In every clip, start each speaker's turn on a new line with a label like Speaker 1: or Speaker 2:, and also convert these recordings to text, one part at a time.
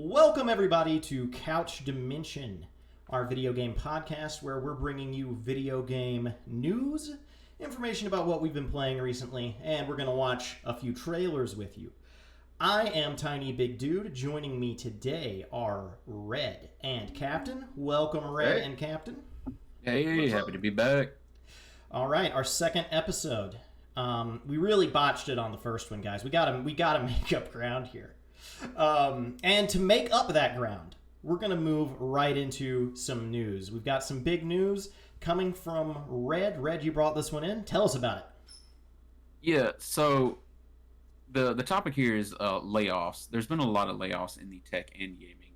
Speaker 1: Welcome, everybody, to Couch Dimension, our video game podcast where we're bringing you video game news, information about what we've been playing recently, and we're going to watch a few trailers with you. I am Tiny Big Dude. Joining me today are Red and Captain. Welcome, Red and Captain.
Speaker 2: Hey, happy to be back.
Speaker 1: All right, our second episode. We really botched it on the first one, guys. We gotta make up ground here. And to make up that ground, we're going to move right into some news. We've got some big news coming from Red. Red, you brought this one in. Tell us about it.
Speaker 2: Yeah, so the topic here is layoffs. There's been a lot of layoffs in the tech and gaming.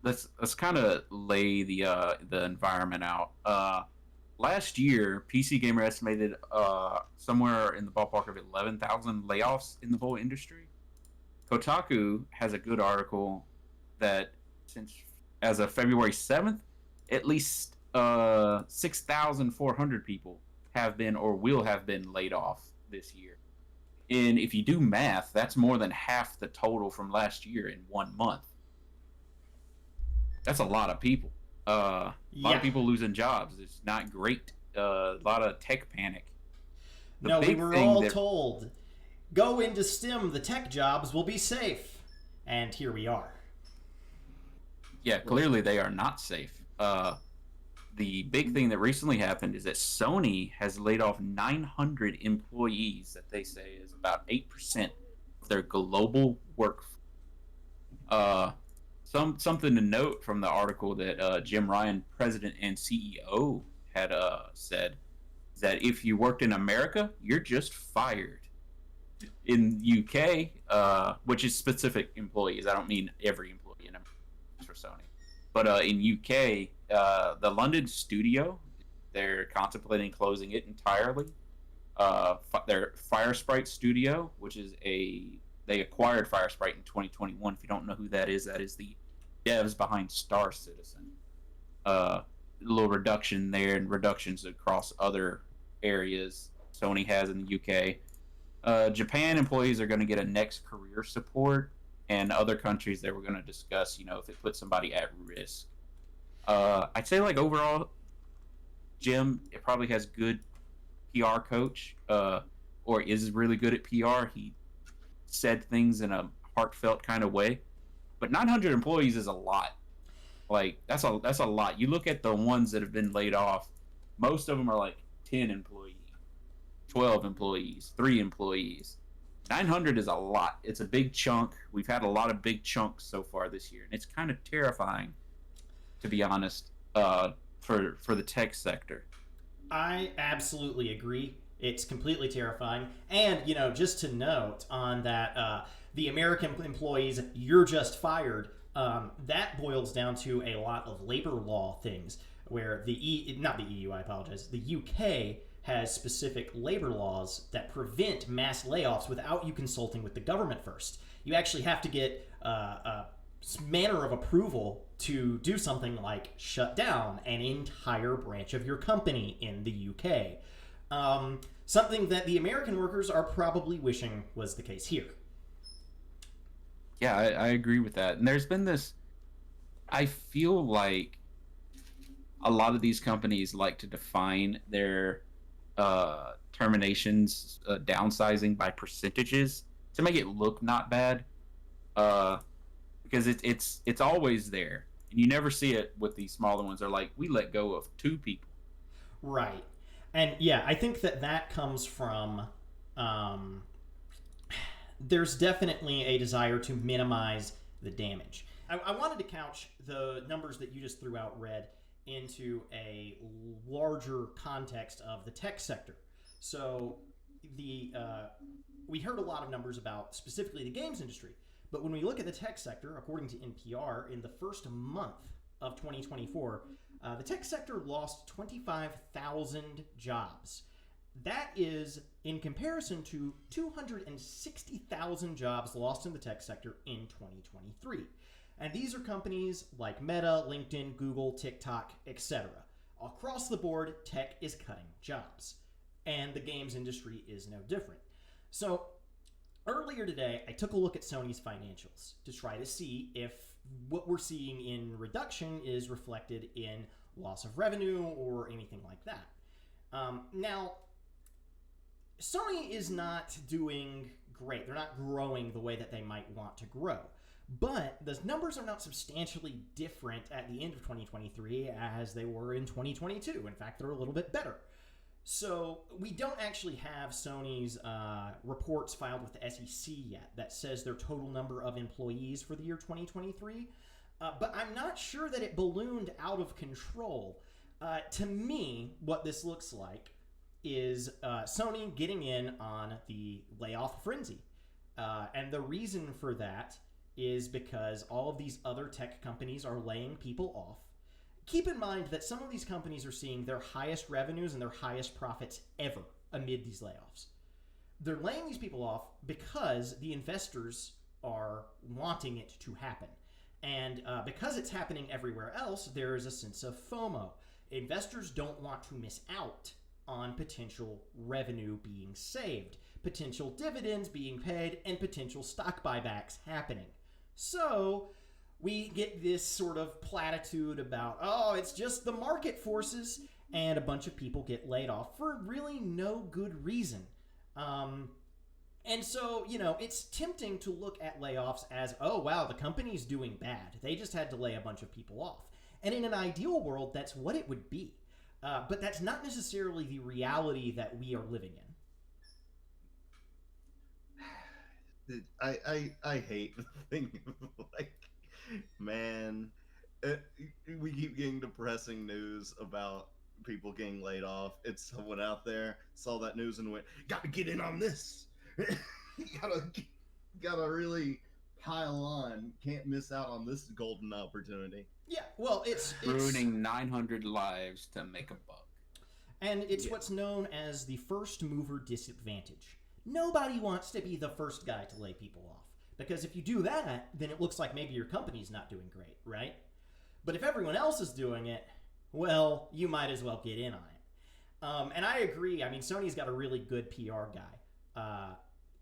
Speaker 2: Let's kind of lay the environment out. Last year, PC Gamer estimated somewhere in the ballpark of 11,000 layoffs in the whole industry. Kotaku has a good article that since as of February 7th, at least 6,400 people have been or will have been laid off this year. And if you do math, that's more than half the total from last year in 1 month. That's a lot of people. A lot of people losing jobs. It's not great. A lot of tech panic.
Speaker 1: We were all told, go into STEM, the tech jobs will be safe. And here we are.
Speaker 2: Yeah, clearly they are not safe. The big thing that recently happened is that Sony has laid off 900 employees that they say is about 8% of their global workforce. Something to note from the article that Jim Ryan, president and CEO, had said is that if you worked in America, you're just fired. In UK, which is specific employees, I don't mean every employee in America for Sony, but in UK, the London studio, they're contemplating closing it entirely. Their Firesprite studio, which is they acquired Firesprite in 2021. If you don't know who that is the devs behind Star Citizen. A little reduction there and reductions across other areas Sony has in the UK. Japan employees are going to get a next career support, and other countries that we're going to discuss, if it puts somebody at risk. I'd say overall, Jim, it probably has good PR coach, or is really good at PR. He said things in a heartfelt kind of way. But 900 employees is a lot. That's a lot. You look at the ones that have been laid off, most of them are 10 employees, 12 employees, 3 employees. 900 is a lot. It's a big chunk. We've had a lot of big chunks so far this year, and it's kind of terrifying, to be honest, for the tech sector.
Speaker 1: I absolutely agree. It's completely terrifying. And, just to note on that, the American employees, you're just fired, that boils down to a lot of labor law things where not the EU, I apologize, the UK has specific labor laws that prevent mass layoffs without you consulting with the government first. You actually have to get a manner of approval to do something like shut down an entire branch of your company in the UK. Something that the American workers are probably wishing was the case here.
Speaker 2: Yeah, I agree with that. And there's been this, I feel like a lot of these companies like to define their terminations, downsizing by percentages to make it look not bad, because it's always there. And you never see it with these smaller ones. They're like, we let go of 2 people.
Speaker 1: Right. And yeah, I think that comes from... there's definitely a desire to minimize the damage. I wanted to couch the numbers that you just threw out, Red, into a larger context of the tech sector. So we heard a lot of numbers about specifically the games industry, but when we look at the tech sector, according to NPR, in the first month of 2024, the tech sector lost 25,000 jobs. That is in comparison to 260,000 jobs lost in the tech sector in 2023. And these are companies like Meta, LinkedIn, Google, TikTok, etc. Across the board, tech is cutting jobs. And the games industry is no different. So Earlier today, I took a look at Sony's financials to try to see if what we're seeing in reduction is reflected in loss of revenue or anything like that. Now, Sony is not doing great. They're not growing the way that they might want to grow. But the numbers are not substantially different at the end of 2023 as they were in 2022. In fact, they're a little bit better. So we don't actually have Sony's reports filed with the SEC yet that says their total number of employees for the year 2023. But I'm not sure that it ballooned out of control. To me, what this looks like is Sony getting in on the layoff frenzy. And the reason for that is because all of these other tech companies are laying people off. Keep in mind that some of these companies are seeing their highest revenues and their highest profits ever amid these layoffs. They're laying these people off because the investors are wanting it to happen. And because it's happening everywhere else, there is a sense of FOMO. Investors don't want to miss out on potential revenue being saved, potential dividends being paid, and potential stock buybacks happening. So we get this sort of platitude about, oh, it's just the market forces, and a bunch of people get laid off for really no good reason. And so, it's tempting to look at layoffs as, oh, wow, the company's doing bad. They just had to lay a bunch of people off. And in an ideal world, that's what it would be. But that's not necessarily the reality that we are living
Speaker 3: in. I hate the thing. Like, man, we keep getting depressing news about people getting laid off. It's someone out there saw that news and went, "Gotta get in on this." gotta really pile on. Can't miss out on this golden opportunity.
Speaker 1: Yeah, well, it's
Speaker 2: ruining 900 lives to make a buck.
Speaker 1: And it's what's known as the first mover disadvantage. Nobody wants to be the first guy to lay people off. Because if you do that, then it looks like maybe your company's not doing great, right? But if everyone else is doing it, well, you might as well get in on it. And I agree. I mean, Sony's got a really good PR guy.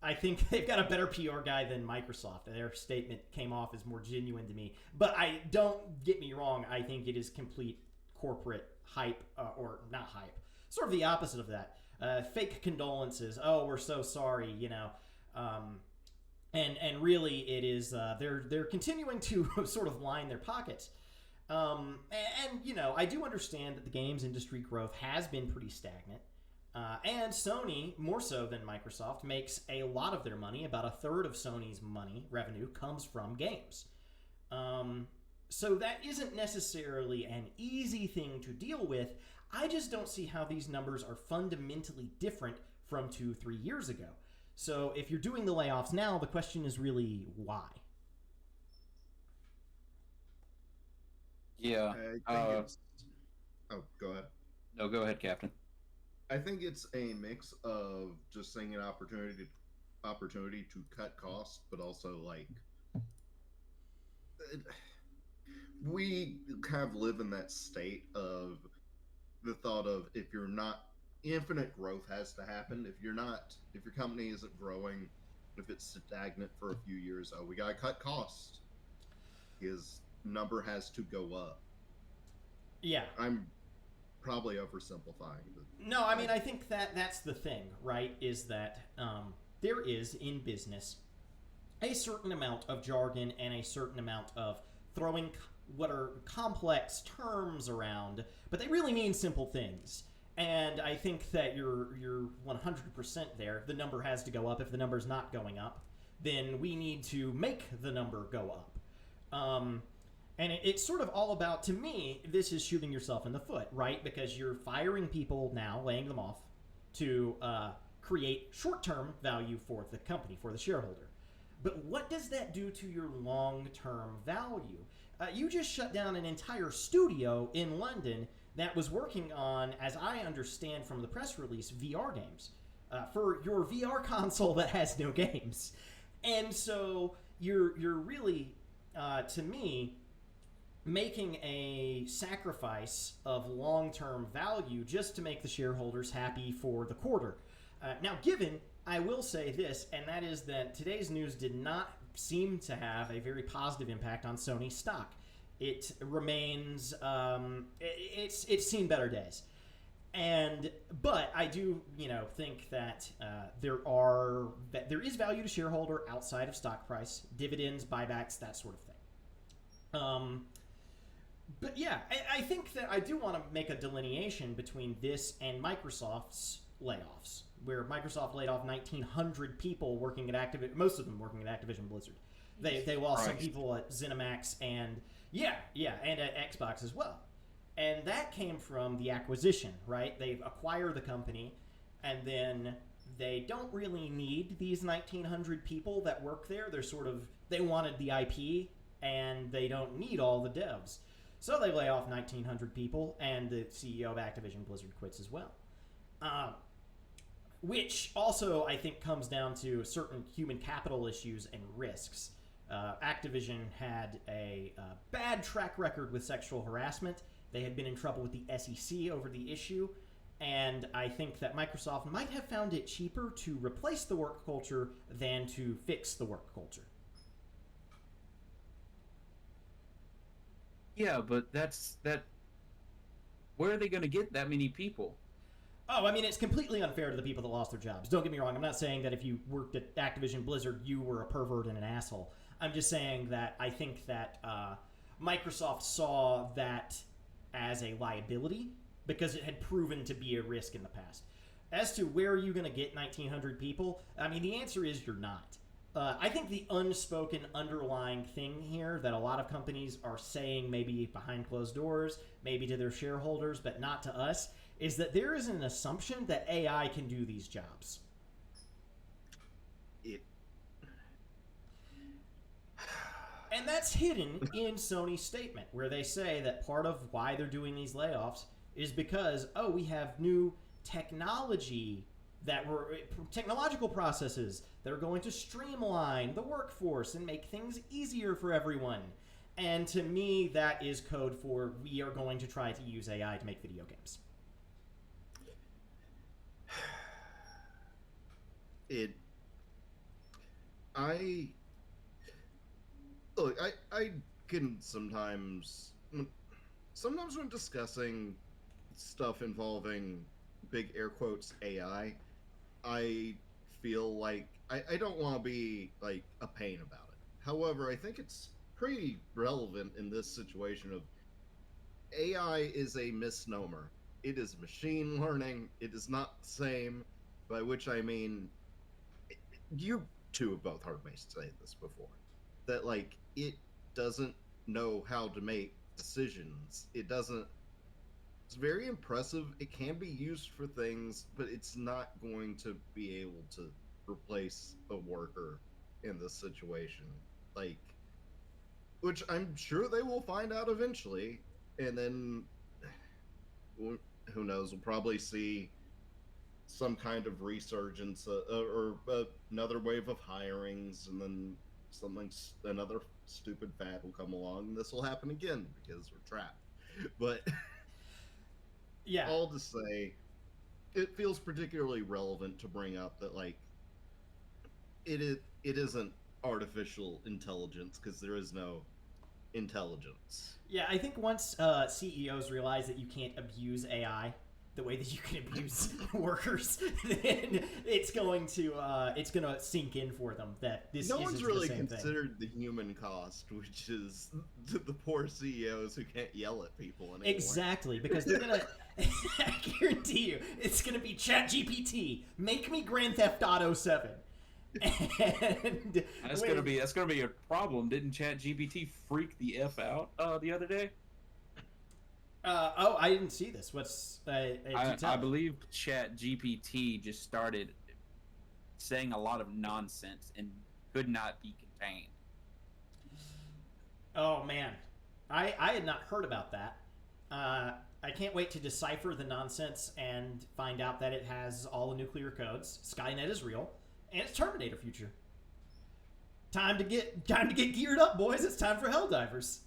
Speaker 1: I think they've got a better PR guy than Microsoft. Their statement came off as more genuine to me. But don't get me wrong, I think it is complete corporate hype, or not hype. Sort of the opposite of that. Fake condolences. Oh, we're so sorry, And really it is, they're continuing to sort of line their pockets. And I do understand that the games industry growth has been pretty stagnant. And Sony, more so than Microsoft, makes a lot of their money. About a third of Sony's revenue comes from games. So that isn't necessarily an easy thing to deal with. I just don't see how these numbers are fundamentally different from 2-3 years ago. So if you're doing the layoffs now, the question is really why?
Speaker 2: Yeah.
Speaker 3: Oh, go ahead.
Speaker 2: No, go ahead, Captain.
Speaker 3: I think it's a mix of just seeing an opportunity to cut costs, but also we kind of live in that state of the thought of, if you're not, infinite growth has to happen. If your company isn't growing, if it's stagnant for a few years, we gotta cut costs. His number has to go up.
Speaker 1: Yeah.
Speaker 3: I'm probably oversimplifying.
Speaker 1: No, I mean, I think that's the thing, right? Is that there is, in business, a certain amount of jargon and a certain amount of throwing what are complex terms around, but they really mean simple things. And I think that you're 100% there. The number has to go up. If the number's not going up, then we need to make the number go up. And it's sort of all about, to me, this is shooting yourself in the foot, right? Because you're firing people now, laying them off, to create short-term value for the company, for the shareholder. But what does that do to your long-term value? You just shut down an entire studio in London that was working on, as I understand from the press release, VR games for your VR console that has no games. And so you're really, to me, making a sacrifice of long-term value just to make the shareholders happy for the quarter. Now, given I will say this, and that is that today's news did not seem to have a very positive impact on Sony stock. It remains, it's seen better days. But I do, think that there is value to shareholder outside of stock price, dividends, buybacks, that sort of thing. But yeah, I think that I do want to make a delineation between this and Microsoft's layoffs, where Microsoft laid off 1,900 people working at Activision, most of them working at Activision Blizzard. They lost some people at ZeniMax and and at Xbox as well. And that came from the acquisition, right? They acquire the company, and then they don't really need these 1,900 people that work there. They wanted the IP, and they don't need all the devs. So they lay off 1,900 people, and the CEO of Activision Blizzard quits as well. Which also, I think, comes down to certain human capital issues and risks. Activision had a bad track record with sexual harassment. They had been in trouble with the SEC over the issue, and I think that Microsoft might have found it cheaper to replace the work culture than to fix the work culture.
Speaker 2: Yeah, but where are they going to get that many people?
Speaker 1: Oh, I mean, it's completely unfair to the people that lost their jobs. Don't get me wrong. I'm not saying that if you worked at Activision Blizzard, you were a pervert and an asshole. I'm just saying that I think that Microsoft saw that as a liability because it had proven to be a risk in the past. As to where are you going to get 1,900 people, I mean, the answer is you're not. I think the unspoken underlying thing here that a lot of companies are saying, maybe behind closed doors, maybe to their shareholders, but not to us, is that there is an assumption that AI can do these jobs. And that's hidden in Sony's statement, where they say that part of why they're doing these layoffs is because, we have new technological processes that are going to streamline the workforce and make things easier for everyone. And to me, that is code for we are going to try to use AI to make video games.
Speaker 3: I can sometimes when discussing stuff involving big air quotes AI, I feel like I don't want to be like a pain about it. However, I think it's pretty relevant in this situation of AI is a misnomer. It is machine learning. It is not the same, by which I mean, you two have both heard me say this before, that like it doesn't know how to make decisions. It's very impressive. It can be used for things, but it's not going to be able to replace a worker in this situation. Like, which I'm sure they will find out eventually, and then who knows? We'll probably see some kind of resurgence or another wave of hirings, and then another stupid fad will come along, and this will happen again because we're trapped. But
Speaker 1: yeah,
Speaker 3: all to say, it feels particularly relevant to bring up that like it isn't artificial intelligence because there is no intelligence.
Speaker 1: Yeah, I think once CEOs realize that you can't abuse AI the way that you can abuse workers, then it's going to sink in for them that this
Speaker 3: no
Speaker 1: isn't
Speaker 3: one's really
Speaker 1: the same
Speaker 3: considered thing. The human cost, which is the poor CEOs who can't yell at people anymore.
Speaker 1: Exactly, because they're gonna. I guarantee you, it's gonna be ChatGPT. Make me Grand Theft Auto 7. And
Speaker 2: that's gonna be a problem. Didn't ChatGPT freak the F out the other day?
Speaker 1: I didn't see this. What's
Speaker 2: I believe ChatGPT just started saying a lot of nonsense and could not be contained.
Speaker 1: Oh man, I had not heard about that. I can't wait to decipher the nonsense and find out that it has all the nuclear codes. Skynet is real, and it's Terminator future. Time to get geared up, boys. It's time for Helldivers.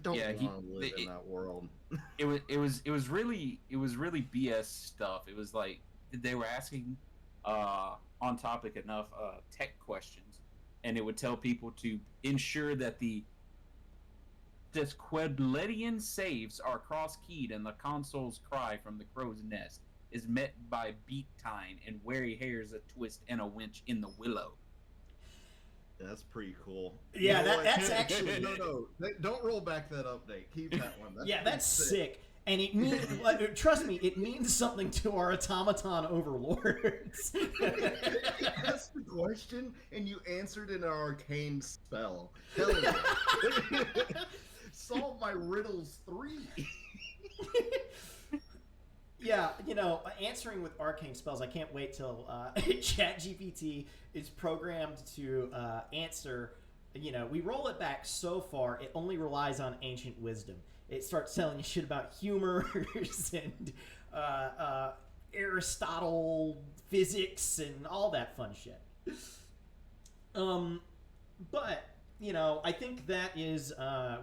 Speaker 3: don't
Speaker 2: Yeah,
Speaker 3: want to live in that world.
Speaker 2: it was really BS stuff. It was like they were asking on topic enough tech questions, and it would tell people to ensure that the Disquedletian saves are cross-keyed and the console's cry from the crow's nest is met by beak tying and wary hairs a twist and a winch in the willow.
Speaker 3: That's pretty cool.
Speaker 1: Yeah,
Speaker 3: You know
Speaker 1: that's
Speaker 3: what?
Speaker 1: actually
Speaker 3: no. Don't roll back that update. Keep that one.
Speaker 1: that's sick. And it means, trust me, it means something to our automaton overlords.
Speaker 3: You asked the question and you answered in an arcane spell. Hell yeah. Solve my riddles 3.
Speaker 1: Yeah, answering with arcane spells, I can't wait till ChatGPT is programmed to answer. We roll it back so far, it only relies on ancient wisdom. It starts telling you shit about humors and Aristotle, physics, and all that fun shit. But I think that is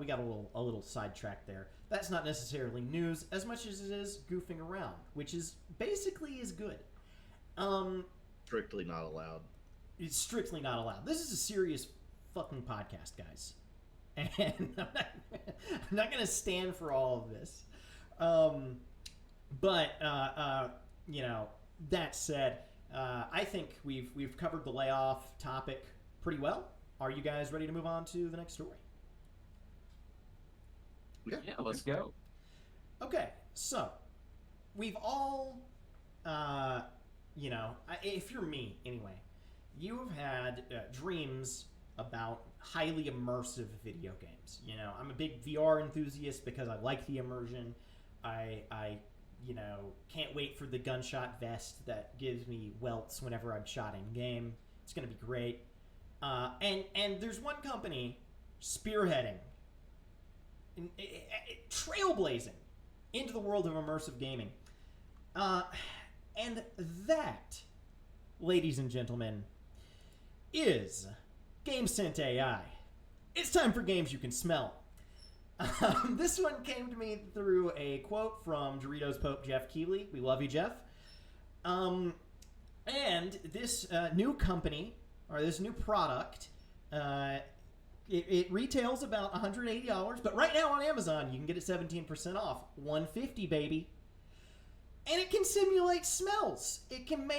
Speaker 1: we got a little sidetracked there. That's not necessarily news as much as it is goofing around, which is basically is good.
Speaker 3: Strictly not allowed.
Speaker 1: It's strictly not allowed. This is a serious fucking podcast, guys. And I'm not going to stand for all of this. But that said, I think we've covered the layoff topic pretty well. Are you guys ready to move on to the next story?
Speaker 2: Yeah, let's go.
Speaker 1: Okay, so we've all, if you're me anyway, you have had dreams about highly immersive video games. I'm a big VR enthusiast because I like the immersion. I can't wait for the gunshot vest that gives me welts whenever I'm shot in game. It's going to be great. And there's one company spearheading, trailblazing into the world of immersive gaming. And that, ladies and gentlemen, is GameScent AI. It's time for games you can smell. This one came to me through a quote from Doritos Pope Jeff Keighley. We love you, Jeff. And this new company, or this new product, it retails about $180, but right now on Amazon you can get it 17% off, $150, baby. And it can simulate smells. It can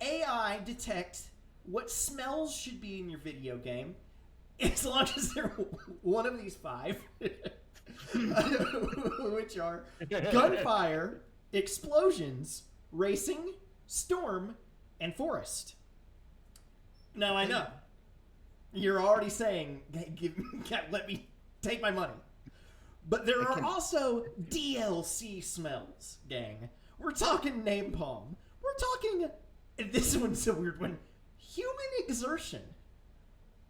Speaker 1: AI detect what smells should be in your video game, as long as they're one of these 5, which are gunfire, explosions, racing, storm, and forest. Now I know you're already saying, let me take my money. But there are also DLC smells, gang. We're talking napalm. We're talking, this one's a weird one, human exertion,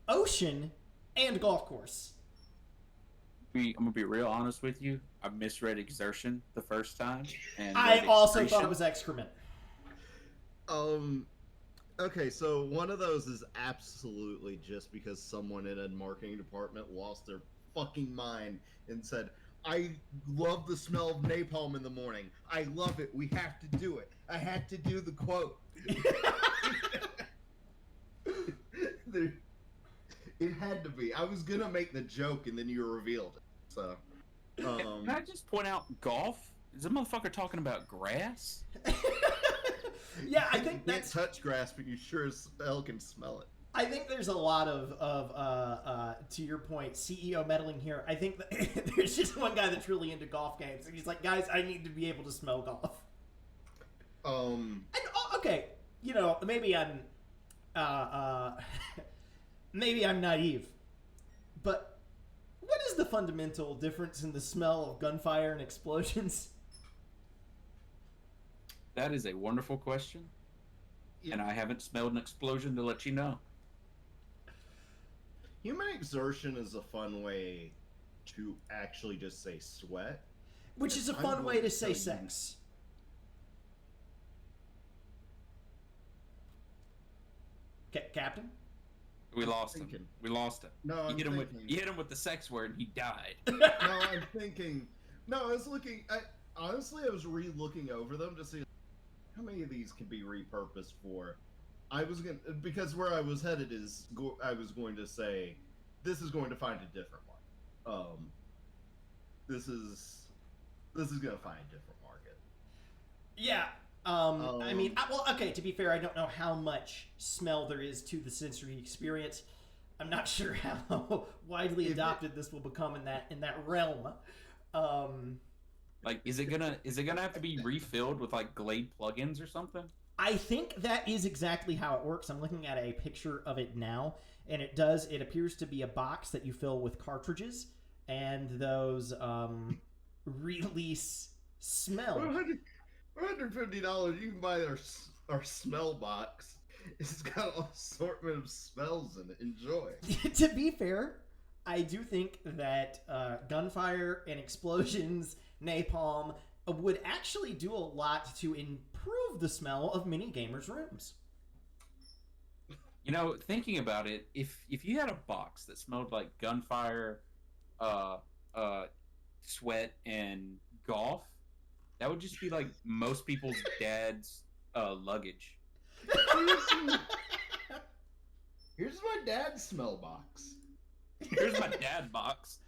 Speaker 1: ocean, and golf course.
Speaker 2: I'm gonna be real honest with you. I misread exertion the first time, and
Speaker 1: I also thought it was excrement.
Speaker 3: Okay, so one of those is absolutely just because someone in a marketing department lost their fucking mind and said, I love the smell of napalm in the morning. I love it. We have to do it. I had to do the quote. It had to be. I was gonna make the joke and then you revealed it. So,
Speaker 2: can I just point out golf? Is the motherfucker talking about grass?
Speaker 1: Yeah, I think
Speaker 3: you can't
Speaker 1: that's
Speaker 3: touch grass, but you sure as hell can smell it.
Speaker 1: I think there's a lot of to your point, CEO meddling here. I think that there's just one guy that's really into golf games, and he's like, guys, I need to be able to smell golf. And okay, maybe I'm maybe I'm naive, but what is the fundamental difference in the smell of gunfire and explosions?
Speaker 2: That is a wonderful question, and I haven't smelled an explosion to let you know.
Speaker 3: Human exertion is a fun way to actually just say sweat.
Speaker 1: Which is a fun way to say sex. Captain?
Speaker 2: We lost
Speaker 3: thinking.
Speaker 2: him. We lost him.
Speaker 3: No, I'm thinking.
Speaker 2: You hit him with the sex word, and he died.
Speaker 3: No, I'm thinking. No, I was looking. Honestly, I was re-looking over them to see how many of these can be repurposed for. I was gonna, because where I was headed is I was going to say this is going to find a different one. This is going to find a different market.
Speaker 1: Yeah. I mean, well, okay. To be fair, I don't know how much smell there is to the sensory experience. I'm not sure how widely adopted this will become in that realm.
Speaker 2: Like, is it gonna have to be refilled with like Glade plugins or something?
Speaker 1: I think that is exactly how it works. I'm looking at a picture of it now, and it appears to be a box that you fill with cartridges, and those release smell.
Speaker 3: $150, you can buy our smell box. It's got an assortment of smells in it. Enjoy.
Speaker 1: To be fair, I do think that gunfire and explosions, napalm, would actually do a lot to improve the smell of many gamers' rooms.
Speaker 2: You know, thinking about it, if you had a box that smelled like gunfire, sweat, and golf, that would just be like most people's dad's luggage.
Speaker 3: Here's my dad's smell box.
Speaker 2: Here's my dad box.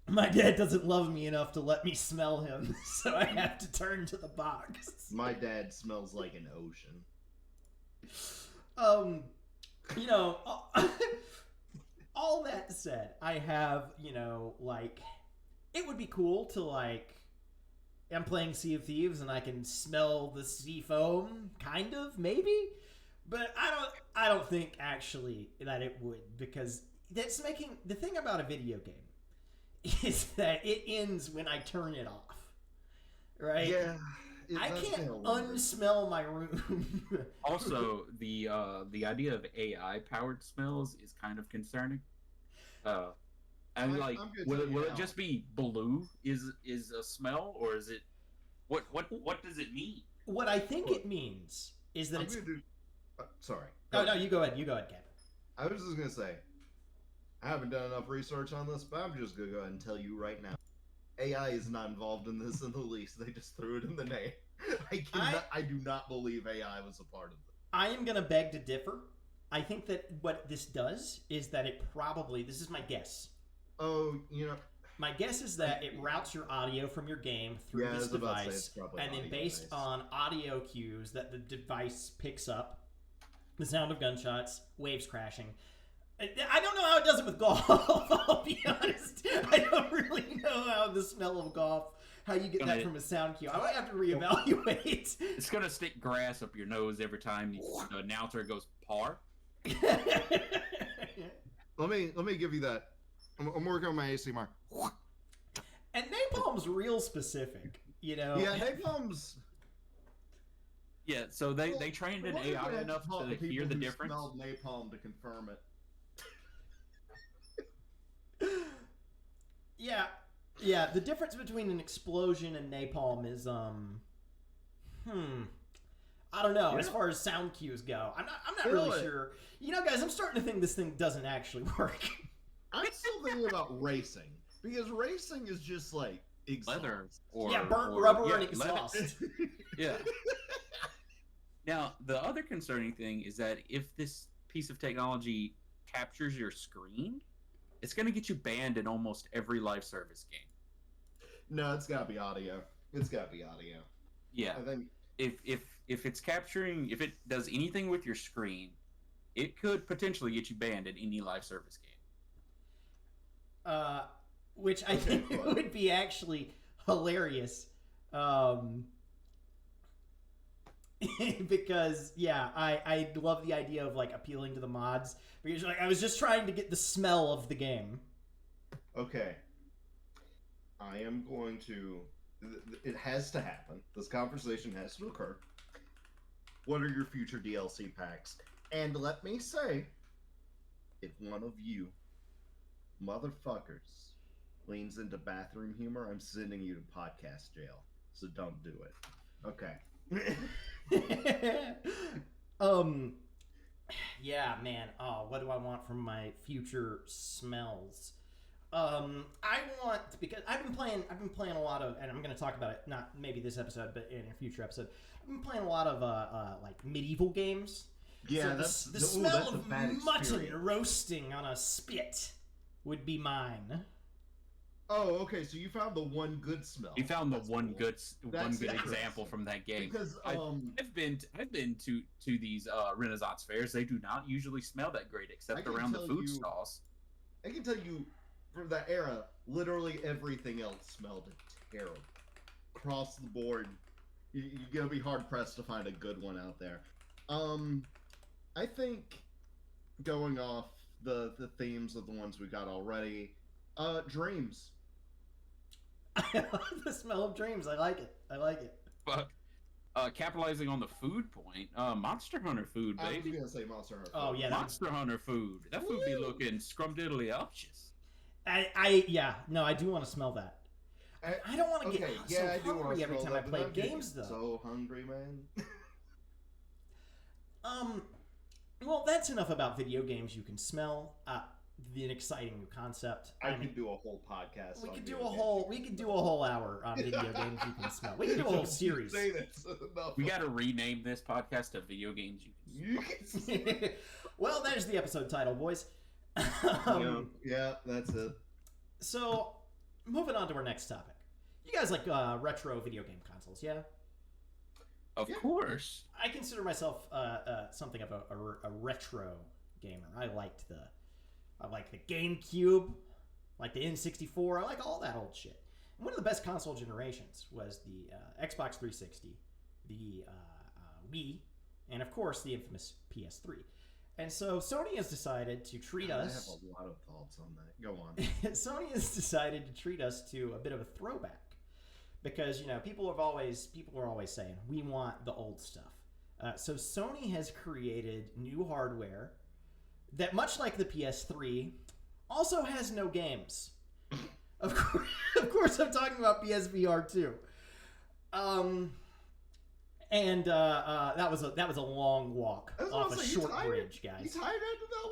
Speaker 1: My dad doesn't love me enough to let me smell him, so I have to turn to the box.
Speaker 3: My dad smells like an ocean.
Speaker 1: You know, all that said, I have, you know, like, it would be cool to, like, I'm playing Sea of Thieves and I can smell the sea foam, kind of, maybe, but I don't think actually that it would, because that's making the thing about a video game is that it ends when I turn it off, right?
Speaker 3: Yeah,
Speaker 1: I can't unsmell my room.
Speaker 2: Also, the idea of AI powered smells is kind of concerning. And like, will it just be blue? Is a smell, or is it what does it mean?
Speaker 1: What I think it means is that it's.
Speaker 3: Sorry.
Speaker 1: No, you go ahead. You go ahead, Kevin.
Speaker 3: I was just gonna say, I haven't done enough research on this, but I'm just gonna go ahead and tell you right now, AI is not involved in this in the least. They just threw it in the name. I do not believe AI was a part of it.
Speaker 1: I am gonna beg to differ. I think that what this does is that it probably. This is my guess.
Speaker 3: Oh, you know.
Speaker 1: My guess is that it routes your audio from your game through this device, and then based on audio cues that the device picks up, the sound of gunshots, waves crashing. I don't know how it does it with golf, I'll be honest. I don't really know how the smell of golf, how you get that from a sound cue. I might have to reevaluate.
Speaker 2: It's going to stick grass up your nose every time the announcer goes par.
Speaker 3: Let me give you that. I'm working on my ASMR.
Speaker 1: And napalm's real specific, you know?
Speaker 3: Yeah, napalm's...
Speaker 2: Yeah, so they trained an AI enough to hear the difference.
Speaker 3: Smelled napalm to confirm it.
Speaker 1: Yeah, the difference between an explosion and napalm is, I don't know, as far as sound cues go. I'm not really sure. You know, guys, I'm starting to think this thing doesn't actually work.
Speaker 3: I'm still thinking about racing, because racing is just like exhaust.
Speaker 2: Leather
Speaker 1: burnt rubber and exhaust.
Speaker 2: Yeah. Now, the other concerning thing is that if this piece of technology captures your screen, it's going to get you banned in almost every live service game.
Speaker 3: No, it's got to be audio. It's got to be audio.
Speaker 2: Yeah.
Speaker 3: I think
Speaker 2: if it's capturing, if it does anything with your screen, it could potentially get you banned in any live service game.
Speaker 1: Which I think would be actually hilarious. Because I love the idea of like appealing to the mods, because like I was just trying to get the smell of the game.
Speaker 3: Okay, I am going to. It has to happen. This conversation has to occur. What are your future DLC packs? And let me say, if one of you motherfuckers leans into bathroom humor, I'm sending you to podcast jail. So don't do it. Okay.
Speaker 1: Yeah, man. Oh, what do I want from my future smells? I want, because I've been playing a lot of, and I'm going to talk about it not maybe this episode, but in a future episode. I've been playing a lot of like medieval games.
Speaker 3: Yeah,
Speaker 1: So the smell of mutton roasting on a spit would be mine.
Speaker 3: Oh, okay. So you found the one good smell.
Speaker 2: You found the
Speaker 3: That's
Speaker 2: one
Speaker 3: cool.
Speaker 2: good
Speaker 3: That's
Speaker 2: example from that game.
Speaker 3: Because
Speaker 2: I've been to these Renaissance fairs. They do not usually smell that great, except around the food stalls.
Speaker 3: I can tell you, from that era, literally everything else smelled terrible. Across the board, you're gonna be hard pressed to find a good one out there. I think going off the themes of the ones we got already, dreams.
Speaker 1: I love the smell of dreams. I like it.
Speaker 2: But capitalizing on the food point, Monster Hunter food, baby.
Speaker 3: I was gonna say Monster Hunter.
Speaker 1: Oh yeah,
Speaker 2: Monster Hunter food. That food be looking scrumdiddly-uptious.
Speaker 1: I do want to smell that. I don't want to get so hungry every time I play games, though.
Speaker 3: So hungry, man.
Speaker 1: Well, that's enough about video games you can smell. The exciting new concept.
Speaker 3: I could do a whole podcast.
Speaker 1: We could do a whole hour on video games you can smell. We could do a whole series.
Speaker 2: We got to rename this podcast to Video Games You Can Smell.
Speaker 1: Well, there's the episode title, boys.
Speaker 3: Yeah, that's it.
Speaker 1: So, moving on to our next topic. You guys like retro video game consoles, yeah?
Speaker 2: Of course.
Speaker 1: I consider myself something of a retro gamer. I like the GameCube, like the N64. I like all that old shit. And one of the best console generations was the Xbox 360, the Wii, and of course the infamous PS3. And so Sony has decided to treat us.
Speaker 3: I have a lot of thoughts on that. Go on.
Speaker 1: Sony has decided to treat us to a bit of a throwback, because people are always saying we want the old stuff. So Sony has created new hardware that, much like the PS3, also has no games. Of course, I'm talking about PSVR 2. And that was a long walk off a short bridge, guys.
Speaker 3: You tired after that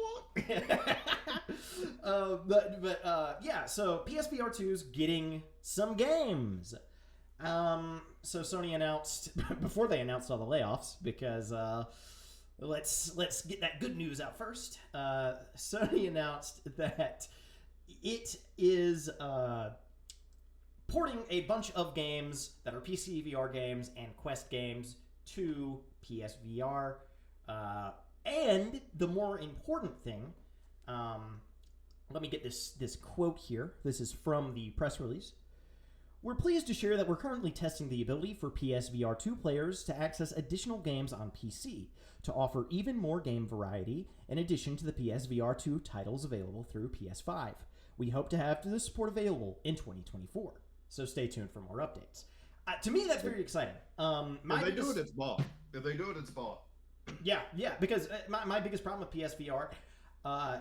Speaker 3: walk?
Speaker 1: Yeah. So PSVR 2's getting some games. So Sony announced before they announced all the layoffs, because let's get that good news out first. Sony announced that it is porting a bunch of games that are PC VR games and Quest games to PSVR. And the more important thing, let me get this quote here. This is from the press release. We're pleased to share that we're currently testing the ability for PSVR 2 players to access additional games on PC, to offer even more game variety in addition to the PSVR 2 titles available through PS5. We hope to have this support available in 2024. So stay tuned for more updates. To me, that's very exciting.
Speaker 3: If they do it, it's bought.
Speaker 1: Yeah, because my biggest problem with PSVR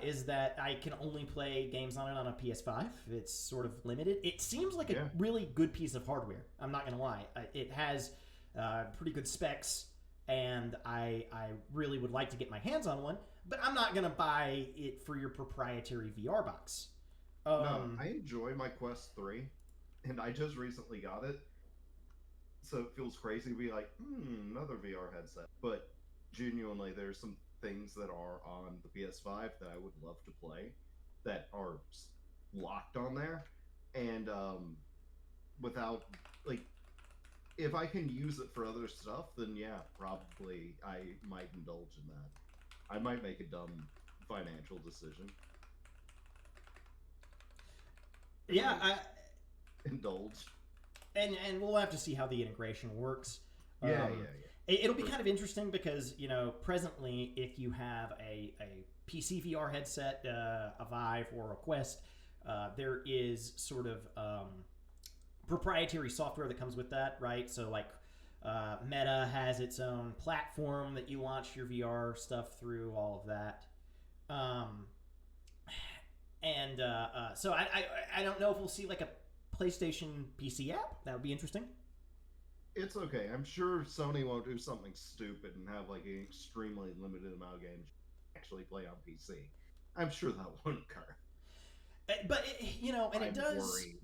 Speaker 1: is that I can only play games on it on a PS5. It's sort of limited. It seems like a really good piece of hardware. I'm not going to lie. It has pretty good specs, and I really would like to get my hands on one, but I'm not going to buy it for your proprietary VR box.
Speaker 3: No, I enjoy my Quest 3, and I just recently got it, so it feels crazy to be like, another VR headset. But genuinely, there's some things that are on the PS5 that I would love to play that are locked on there, and without, like, if I can use it for other stuff, then yeah, probably I might indulge in that. I might make a dumb financial decision.
Speaker 1: Yeah,
Speaker 3: indulge.
Speaker 1: And we'll have to see how the integration works.
Speaker 3: Yeah.
Speaker 1: It'll be kind of interesting because, presently, if you have a PC VR headset, a Vive, or a Quest, there is sort of proprietary software that comes with that, right? So, like, Meta has its own platform that you launch your VR stuff through, all of that. So I don't know if we'll see, like, a PlayStation PC app. That would be interesting.
Speaker 3: It's okay. I'm sure Sony won't do something stupid and have like an extremely limited amount of games. actually play on PC. I'm sure that won't occur.
Speaker 1: But and it does.
Speaker 3: Worried.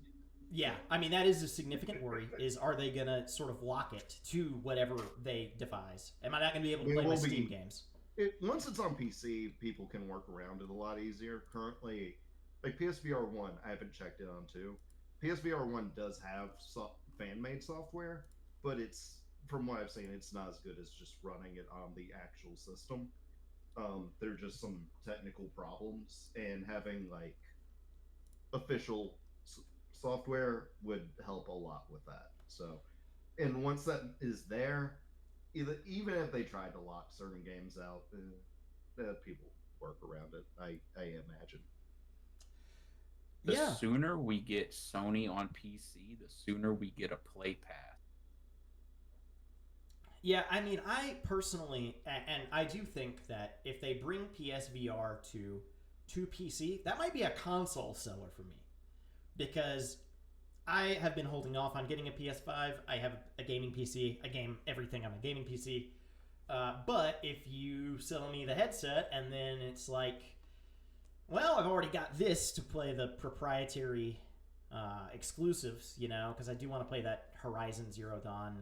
Speaker 1: Yeah, I mean that is a significant worry. Is are they gonna sort of lock it to whatever they devise? Am I not gonna be able to play my Steam games?
Speaker 3: Once it's on PC, people can work around it a lot easier. Currently, like PSVR 1, I haven't checked it on 2. PSVR 1 does have fan-made software, but it's, from what I've seen, it's not as good as just running it on the actual system. There are just some technical problems, and having like official software would help a lot with that. So, and once that is there, even if they tried to lock certain games out, people work around it. I imagine.
Speaker 2: The sooner we get Sony on PC, the sooner we get a Play Pass.
Speaker 1: Yeah, I mean, I personally, and I do think that if they bring PSVR to PC, that might be a console seller for me. Because I have been holding off on getting a PS5. I have a gaming PC. I game everything on a gaming PC. But if you sell me the headset and then it's like, well, I've already got this to play the proprietary exclusives, because I do want to play that Horizon Zero Dawn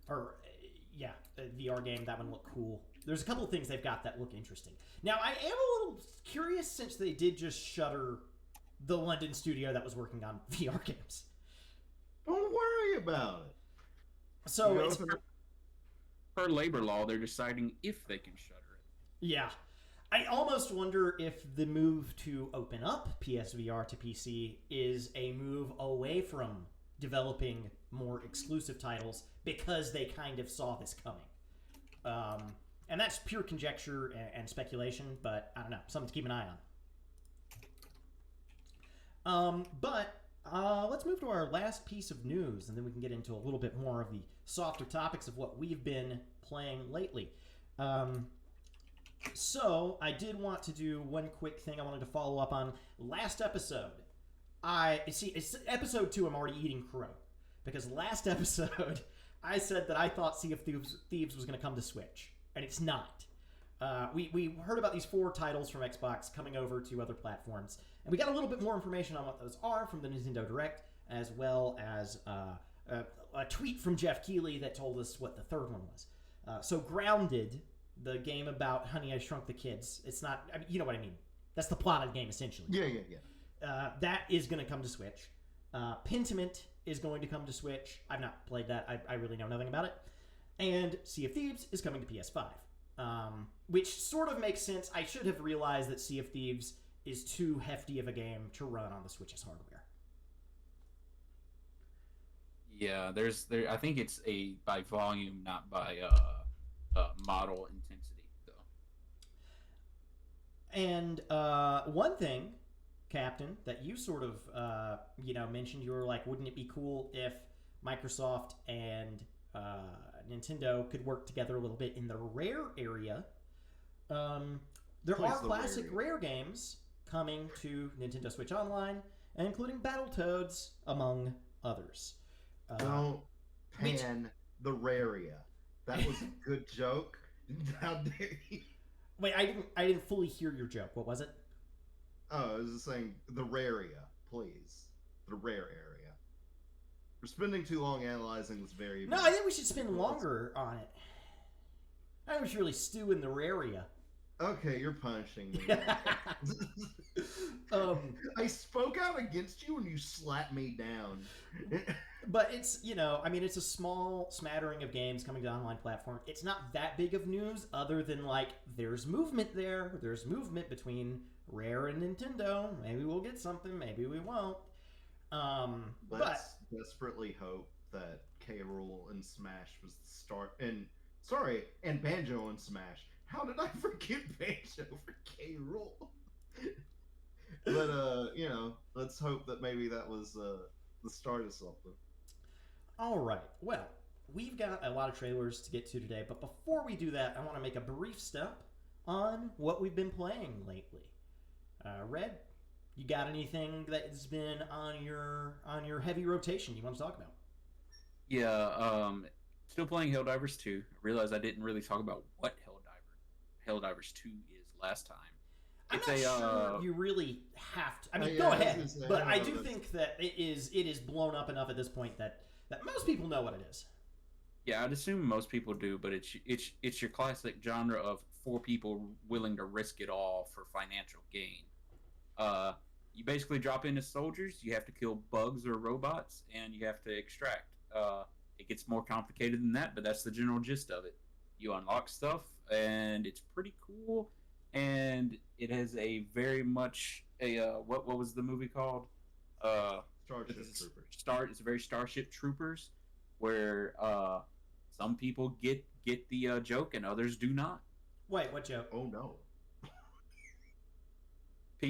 Speaker 1: VR game. That one looked cool. There's a couple of things they've got that look interesting. Now, I am a little curious since they did just shutter the London studio that was working on VR games.
Speaker 3: Don't worry about it.
Speaker 1: So it's
Speaker 2: per labor law, they're deciding if they can shutter it.
Speaker 1: Yeah. I almost wonder if the move to open up PSVR to PC is a move away from developing more exclusive titles because they kind of saw this coming. And that's pure conjecture and speculation, but I don't know. Something to keep an eye on. But let's move to our last piece of news, and then we can get into a little bit more of the softer topics of what we've been playing lately. So I did want to do one quick thing I wanted to follow up on. Last episode, it's episode 2, I'm already eating crow. Because last episode, I said that I thought Sea of Thieves was going to come to Switch, and it's not. We heard about these 4 titles from Xbox coming over to other platforms, and we got a little bit more information on what those are from the Nintendo Direct, as well as a tweet from Jeff Keighley that told us what the third one was. So Grounded, the game about Honey, I Shrunk the Kids, it's not, I mean, you know what I mean. That's the plot of the game, essentially.
Speaker 3: Yeah.
Speaker 1: That is going to come to Switch. Pentiment is going to come to Switch. I've not played that. I really know nothing about it. And Sea of Thieves is coming to PS5. Which sort of makes sense. I should have realized that Sea of Thieves is too hefty of a game to run on the Switch's hardware.
Speaker 2: Yeah, I think it's by volume, not by model intensity, though.
Speaker 1: And one thing, Captain, that you sort of mentioned, you were like, wouldn't it be cool if Microsoft and Nintendo could work together a little bit in the Rare area? There are classic Rare games coming to Nintendo Switch Online, including Battletoads, among others.
Speaker 3: Don't pan the Raria. That was a good joke. How dare you?
Speaker 1: Wait, I didn't fully hear your joke. What was it?
Speaker 3: Oh, I was just saying the Raria, please. The Rare area. We're spending too long analyzing this very.
Speaker 1: No, I think we should spend longer on it. I think we should really stew in the Raria.
Speaker 3: Okay, you're punishing me. I spoke out against you and you slapped me down.
Speaker 1: But it's, it's a small smattering of games coming to the online platform. It's not that big of news other than, there's movement there. There's movement between Rare and Nintendo. Maybe we'll get something, maybe we won't.
Speaker 3: Let's desperately hope that K. Rool and Smash was the start. And Banjo and Smash. How did I forget Banjo for K. Rool? But let's hope that maybe that was the start of something.
Speaker 1: All right. Well, we've got a lot of trailers to get to today, but before we do that, I want to make a brief step on what we've been playing lately. Red, you got anything that's been on your heavy rotation you want to talk about?
Speaker 2: Yeah, still playing Helldivers 2. I realized I didn't really talk about what Helldivers Helldivers 2 is last time.
Speaker 1: I'm
Speaker 2: It's
Speaker 1: not
Speaker 2: a
Speaker 1: sure you really have to. I mean,
Speaker 3: yeah,
Speaker 1: go
Speaker 3: I was
Speaker 1: ahead.
Speaker 3: gonna say,
Speaker 1: But
Speaker 3: I
Speaker 1: I
Speaker 3: don't
Speaker 1: do
Speaker 3: know.
Speaker 1: think that it is blown up enough at this point that most people know what it is.
Speaker 2: yeah, I'd assume most people do, but it's your classic genre of four people willing to risk it all for financial gain. Uh, you basically drop in as soldiers. You have to kill bugs or robots, and you have to extract. It gets more complicated than that, but that's the general gist of it. You unlock stuff, and it's pretty cool. And it has a very much a what was the movie called?
Speaker 3: Starship Troopers.
Speaker 2: It's a very Starship Troopers, where some people get the joke and others do not.
Speaker 1: Wait, what joke?
Speaker 3: Oh no.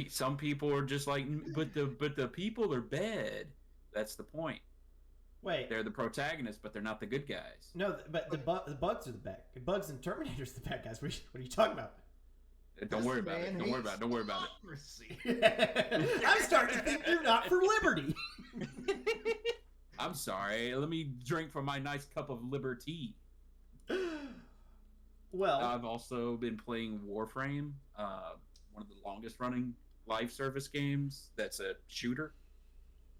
Speaker 2: Some people are just like, but the people are bad. That's the point.
Speaker 1: Wait,
Speaker 2: They're the protagonists, but they're not the good guys.
Speaker 1: no, but the bugs are the bad. Bugs and Terminators are the bad guys. What are you talking about?
Speaker 2: Don't worry about it. Don't worry about it. Don't worry about
Speaker 3: it.
Speaker 1: I'm starting to think you're not for liberty.
Speaker 2: it. I'm sorry. Let me drink from my nice cup of liberty.
Speaker 1: Well,
Speaker 2: I've also been playing Warframe, one of the longest running live service games that's a shooter.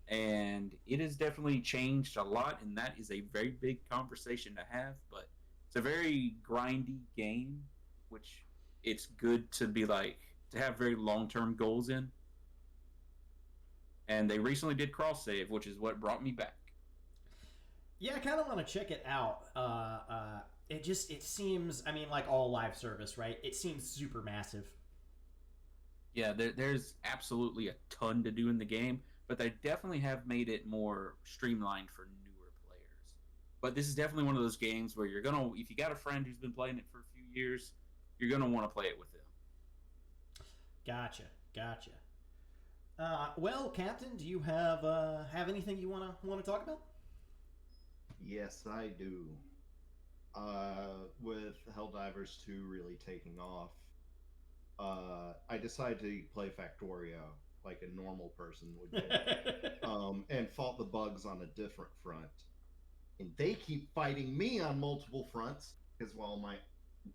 Speaker 2: And it has definitely changed a lot, and that is a very big conversation to have, but it's a very grindy game, which it's good to be like, to have very long-term goals in. And they recently did cross save, which is what brought me back.
Speaker 1: yeah, I kind of want to check it out. It seems, I mean, like all live service, right? It seems super massive.
Speaker 2: Yeah, there's absolutely a ton to do in the game, but they definitely have made it more streamlined for newer players. But this is definitely one of those games where you're gonna, if you got a friend who's been playing it for a few years, you're gonna want to play it with them.
Speaker 1: Gotcha. Well, Captain, do you have anything you want to talk about?
Speaker 3: Yes, I do. With Helldivers 2 really taking off, I decided to play Factorio like a normal person would do, and fought the bugs on a different front. And they keep fighting me on multiple fronts because while I'm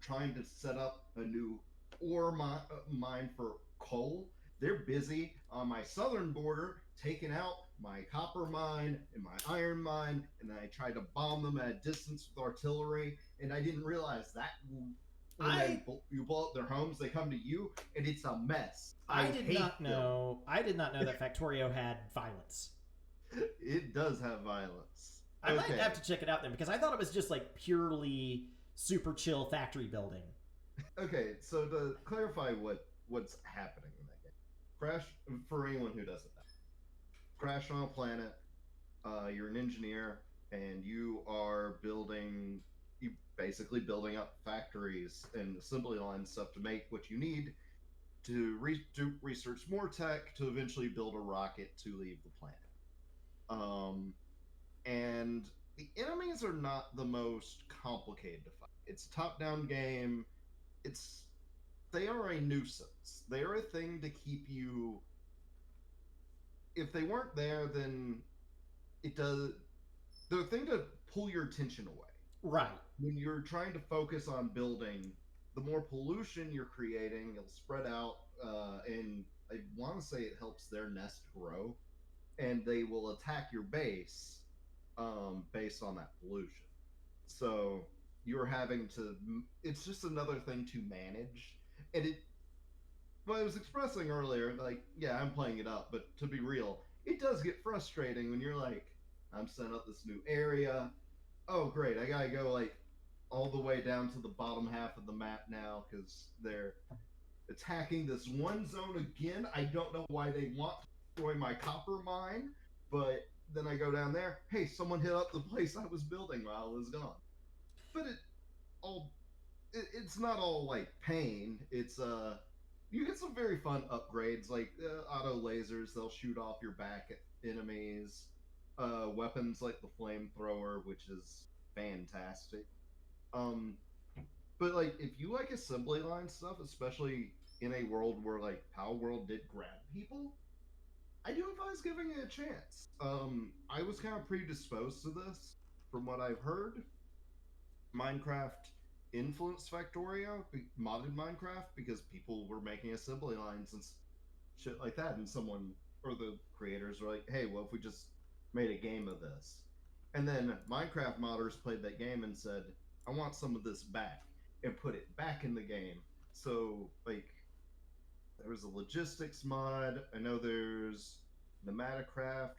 Speaker 3: trying to set up a new ore mine for coal, they're busy on my southern border taking out my copper mine and my iron mine, and then I tried to bomb them at a distance with artillery, and I didn't realize that when you blow up their homes, they come to you, and it's a mess.
Speaker 1: I did not know that Factorio had violence.
Speaker 3: It does have violence.
Speaker 1: I might have to check it out then, because I thought it was just like purely super chill factory building.
Speaker 3: Okay, so to clarify what's happening in that game, crash for anyone who doesn't know, crash on a planet. You're an engineer, and you basically building up factories and assembly line stuff to make what you need to research more tech to eventually build a rocket to leave the planet. And the enemies are not the most complicated to fight. It's a top-down game. They are a nuisance. They are a thing to keep you. If they weren't there, then they're a thing to pull your attention away.
Speaker 1: Right.
Speaker 3: When you're trying to focus on building, the more pollution you're creating, it'll spread out, and I want to say it helps their nest grow, and they will attack your base based on that pollution. So you're having to. It's just another thing to manage, and But I was expressing earlier, like, yeah, I'm playing it up, but to be real, it does get frustrating when you're like, I'm setting up this new area. Oh, great, I gotta go like all the way down to the bottom half of the map now because they're attacking this one zone again. I don't know why they want to destroy my copper mine, but then I go down there. Hey, someone hit up the place I was building while I was gone. But it's not all like pain. It's you get some very fun upgrades like auto lasers. They'll shoot off your back at enemies. Weapons like the flamethrower, which is fantastic. But like if you like assembly line stuff, especially in a world where like Power World did grab people, I do advise giving it a chance. I was kind of predisposed to this from what I've heard. Minecraft influenced Factorio, modded Minecraft, because people were making assembly lines and shit like that, and someone or the creators were like, "Hey, what if we just made a game of this?" And then Minecraft modders played that game and said, "I want some of this back," and put it back in the game. So like, there was a logistics mod. I know there's Nematocraft,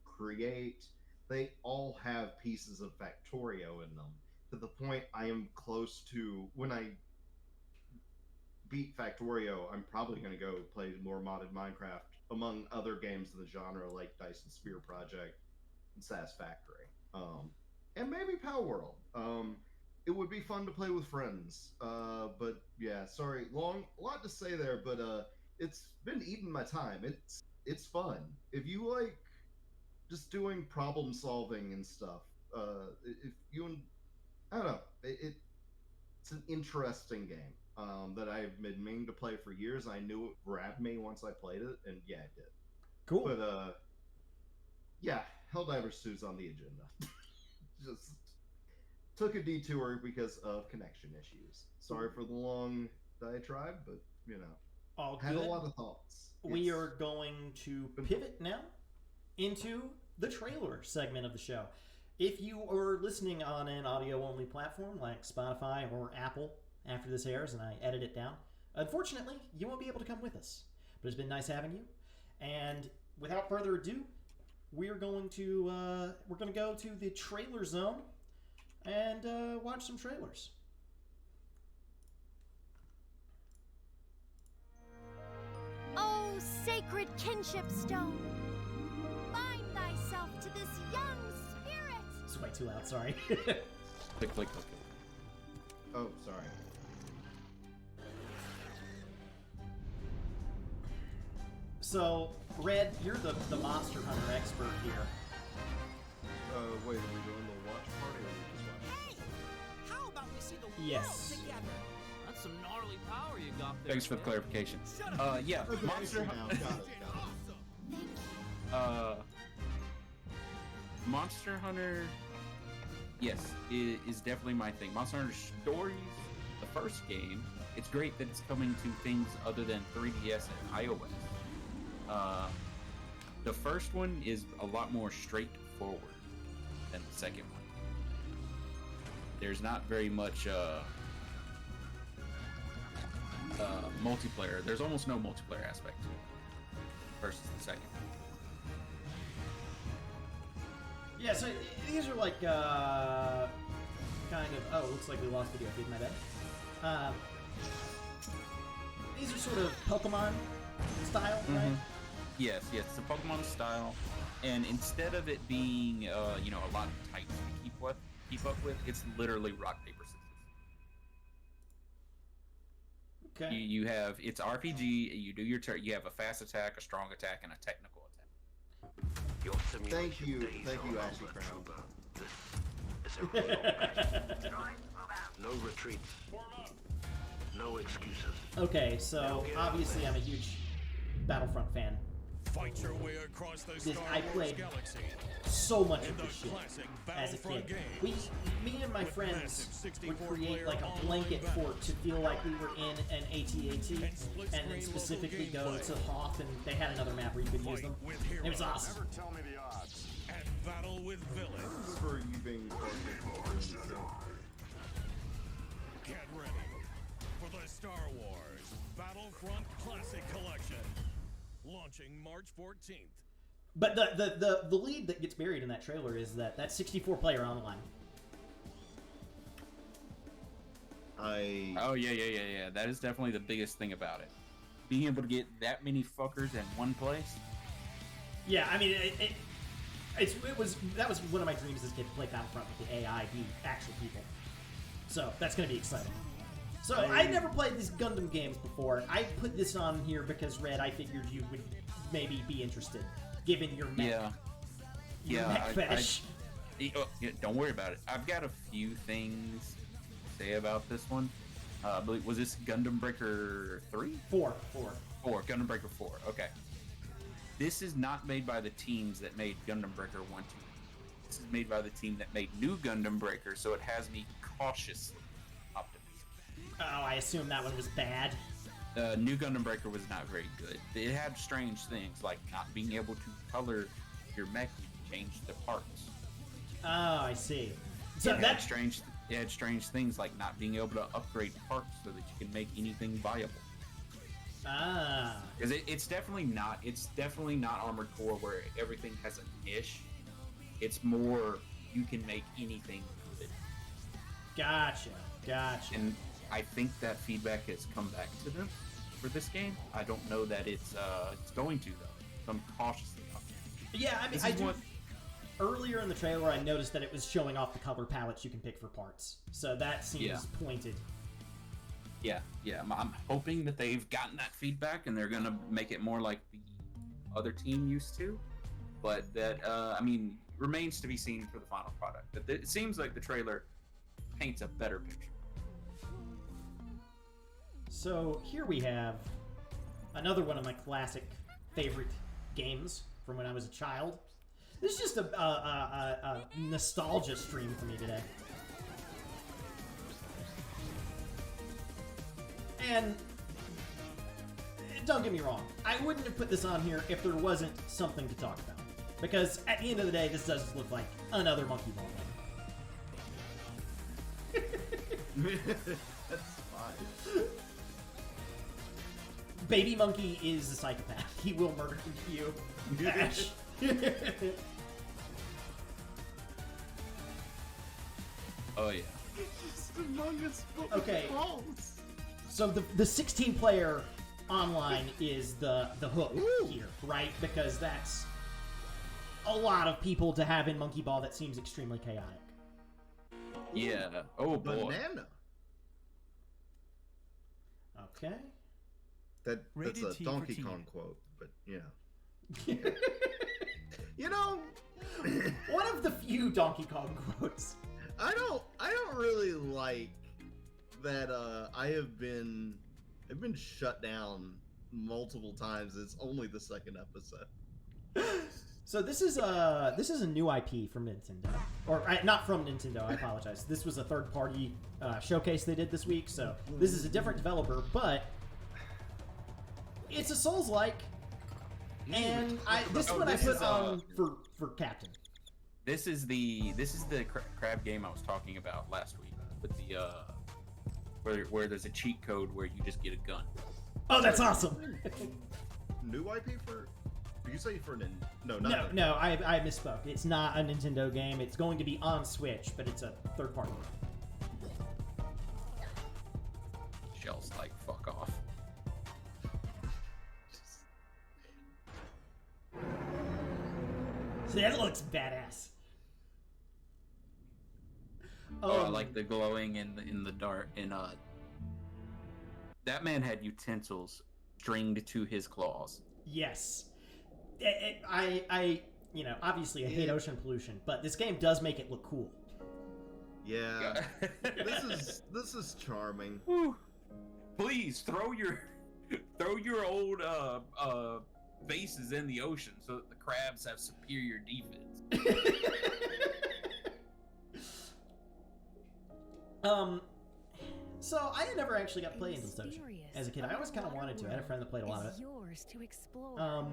Speaker 3: Create. They all have pieces of Factorio in them. To the point I am close to, when I beat Factorio, I'm probably going to go play more modded Minecraft among other games in the genre like Dyson Sphere Project and Satisfactory. And maybe Power World. It would be fun to play with friends. But yeah, sorry, a lot to say there, but it's been eating my time. It's fun. If you like just doing problem solving and stuff, if you, I don't know, it's an interesting game that I've been meaning to play for years. I knew it grabbed me once I played it, and yeah, it did.
Speaker 1: Cool.
Speaker 3: But yeah, Helldivers 2's on the agenda. Just took a detour because of connection issues. Sorry for the long diatribe, but you know,
Speaker 1: All
Speaker 3: had
Speaker 1: good.
Speaker 3: a lot of thoughts.
Speaker 1: We are going to pivot now into the trailer segment of the show. If you are listening on an audio-only platform like Spotify or Apple after this airs and I edit it down, unfortunately, you won't be able to come with us. But it's been nice having you. And without further ado, we're going to go to the trailer zone and watch some trailers.
Speaker 4: Oh, sacred kinship stone, bind thyself to this young spirit.
Speaker 1: It's way too loud, sorry.
Speaker 2: Click.
Speaker 3: Oh, sorry.
Speaker 1: So, Red, you're the Monster Hunter expert here.
Speaker 3: Wait, are we doing the watch party or are we just watching?
Speaker 5: Hey! How about we see the
Speaker 1: Yes.
Speaker 5: world together? That's some gnarly power you got there.
Speaker 2: Thanks for the
Speaker 5: kid.
Speaker 2: clarification.
Speaker 5: Shut up.
Speaker 2: Yeah,
Speaker 3: Okay,
Speaker 2: Monster
Speaker 3: now, got it.
Speaker 4: Thank you.
Speaker 2: Monster Hunter, yes, is definitely my thing. Monster Hunter Stories, the first game, it's great that it's coming to things other than 3DS and iOS. The first one is a lot more straightforward than the second one. There's not very much multiplayer. There's almost no multiplayer aspect to it versus the second.
Speaker 1: Yeah, so these are like kind of. Oh, looks like we lost video feed. My bad. These are sort of Pokemon style, right?
Speaker 2: Yes, it's the Pokemon style, and instead of it being a lot of types to keep up with, it's literally rock paper scissors.
Speaker 1: Okay.
Speaker 2: You have it's RPG. You do your turn. You have a fast attack, a strong attack, and a technical attack.
Speaker 6: Your
Speaker 3: Thank
Speaker 6: simulation
Speaker 3: you,
Speaker 6: days
Speaker 3: thank
Speaker 6: are
Speaker 3: you,
Speaker 6: over,
Speaker 3: Ashley Crown.
Speaker 6: Trooper. This is a real mission. No retreats. No excuses.
Speaker 1: Okay, so obviously I'm a huge Battlefront fan.
Speaker 7: Fight your way across the
Speaker 1: This-
Speaker 7: Star
Speaker 1: I
Speaker 7: Wars
Speaker 1: played
Speaker 7: galaxy
Speaker 1: So much
Speaker 7: in
Speaker 1: of
Speaker 7: the
Speaker 1: this shit
Speaker 7: classic
Speaker 1: as a
Speaker 7: Battlefront
Speaker 1: kid.
Speaker 7: game.
Speaker 1: Me and my
Speaker 7: With
Speaker 1: friends
Speaker 7: massive
Speaker 1: would
Speaker 7: 64
Speaker 1: create like a
Speaker 7: player
Speaker 1: blanket
Speaker 7: online
Speaker 1: fort to feel like we were in an AT-AT,
Speaker 7: And split
Speaker 1: and then
Speaker 7: screen
Speaker 1: specifically
Speaker 7: local
Speaker 1: go
Speaker 7: gameplay.
Speaker 1: to Hoth, and they had another map where you could use
Speaker 7: Fight
Speaker 1: them.
Speaker 7: with
Speaker 1: It was
Speaker 7: heroes.
Speaker 1: awesome.
Speaker 8: Never tell me the odds.
Speaker 7: And battle with villains.
Speaker 3: For you being
Speaker 7: Get ready for the Star Wars Battlefront Classic Collection. Launching March 14th.
Speaker 1: But the lead that gets buried in that trailer is that 64 player online.
Speaker 2: Oh yeah. That is definitely the biggest thing about it. Being able to get that many fuckers in one place.
Speaker 1: Yeah, I mean that was one of my dreams as a kid, to play Battlefront with the AI be actual people. So that's gonna be exciting. So I never played these Gundam games before. I put this on here because Red, I figured you would maybe be interested, given your mech, your mech fetish.
Speaker 2: Don't worry about it. I've got a few things to say about this one. Was this Gundam Breaker 3?
Speaker 1: 4.
Speaker 2: 4. Gundam Breaker 4. Okay. This is not made by the teams that made Gundam Breaker 1, 2. This is made by the team that made New Gundam Breaker, so it has me cautiously optimistic.
Speaker 1: Oh, I assume that one was bad.
Speaker 2: New Gundam Breaker was not very good. It had strange things, like not being able to color your mech when you change the parts.
Speaker 1: Oh, I see. So
Speaker 2: It
Speaker 1: that
Speaker 2: had strange things like not being able to upgrade parts so that you can make anything viable. Because it's definitely not Armored Core where everything has a niche. It's more you can make anything good.
Speaker 1: Gotcha.
Speaker 2: And I think that feedback has come back to them for this game. I don't know that it's going to though. So I'm cautiously optimistic.
Speaker 1: Yeah, I mean, earlier in the trailer, I noticed that it was showing off the color palettes you can pick for parts. So that seems pointed.
Speaker 2: Yeah. I'm hoping that they've gotten that feedback and they're gonna make it more like the other team used to. But that, remains to be seen for the final product. But it seems like the trailer paints a better picture.
Speaker 1: So here we have another one of my classic favorite games from when I was a child. This is just a nostalgia stream for me today. And don't get me wrong, I wouldn't have put this on here if there wasn't something to talk about. Because at the end of the day, this does look like another Monkey Ball game.
Speaker 3: That's fine.
Speaker 1: Baby Monkey is a psychopath. He will murder you. Ash.
Speaker 2: Oh yeah.
Speaker 1: Okay. So the 16-player online is the hook here, right? Because that's a lot of people to have in Monkey Ball that seems extremely chaotic.
Speaker 2: Yeah. Oh boy.
Speaker 3: Banana.
Speaker 1: Okay.
Speaker 3: That's
Speaker 8: Rated
Speaker 3: a
Speaker 8: T
Speaker 3: Donkey
Speaker 8: for teen.
Speaker 3: Kong quote, but yeah. You know,
Speaker 1: One of the few Donkey Kong quotes.
Speaker 3: I don't really like that. I've been shut down multiple times. It's only the second episode.
Speaker 1: So this is a new IP from Nintendo, or not from Nintendo. I apologize. This was a third-party showcase they did this week. So this is a different developer, but it's a Souls-like, and this one I put on for Captain.
Speaker 2: This is the crab game I was talking about last week with the where there's a cheat code where you just get a gun.
Speaker 1: Oh, that's awesome!
Speaker 3: New IP for? Did you say for no?
Speaker 1: I misspoke. It's not a Nintendo game. It's going to be on Switch, but it's a third party.
Speaker 2: Shell's like, fuck off.
Speaker 1: So that looks badass.
Speaker 2: Oh, I like the glowing in the dark. And that man had utensils stringed to his claws.
Speaker 1: Yes. Obviously I hate ocean pollution, but this game does make it look cool.
Speaker 3: Yeah. this is charming.
Speaker 2: Whew. Please throw your old bases in the ocean so that the crabs have superior defense.
Speaker 1: So I had never actually got to play Angel's Ocean as a kid. I always kind of wanted to. I had a friend that played a lot of it.
Speaker 4: Yours to explore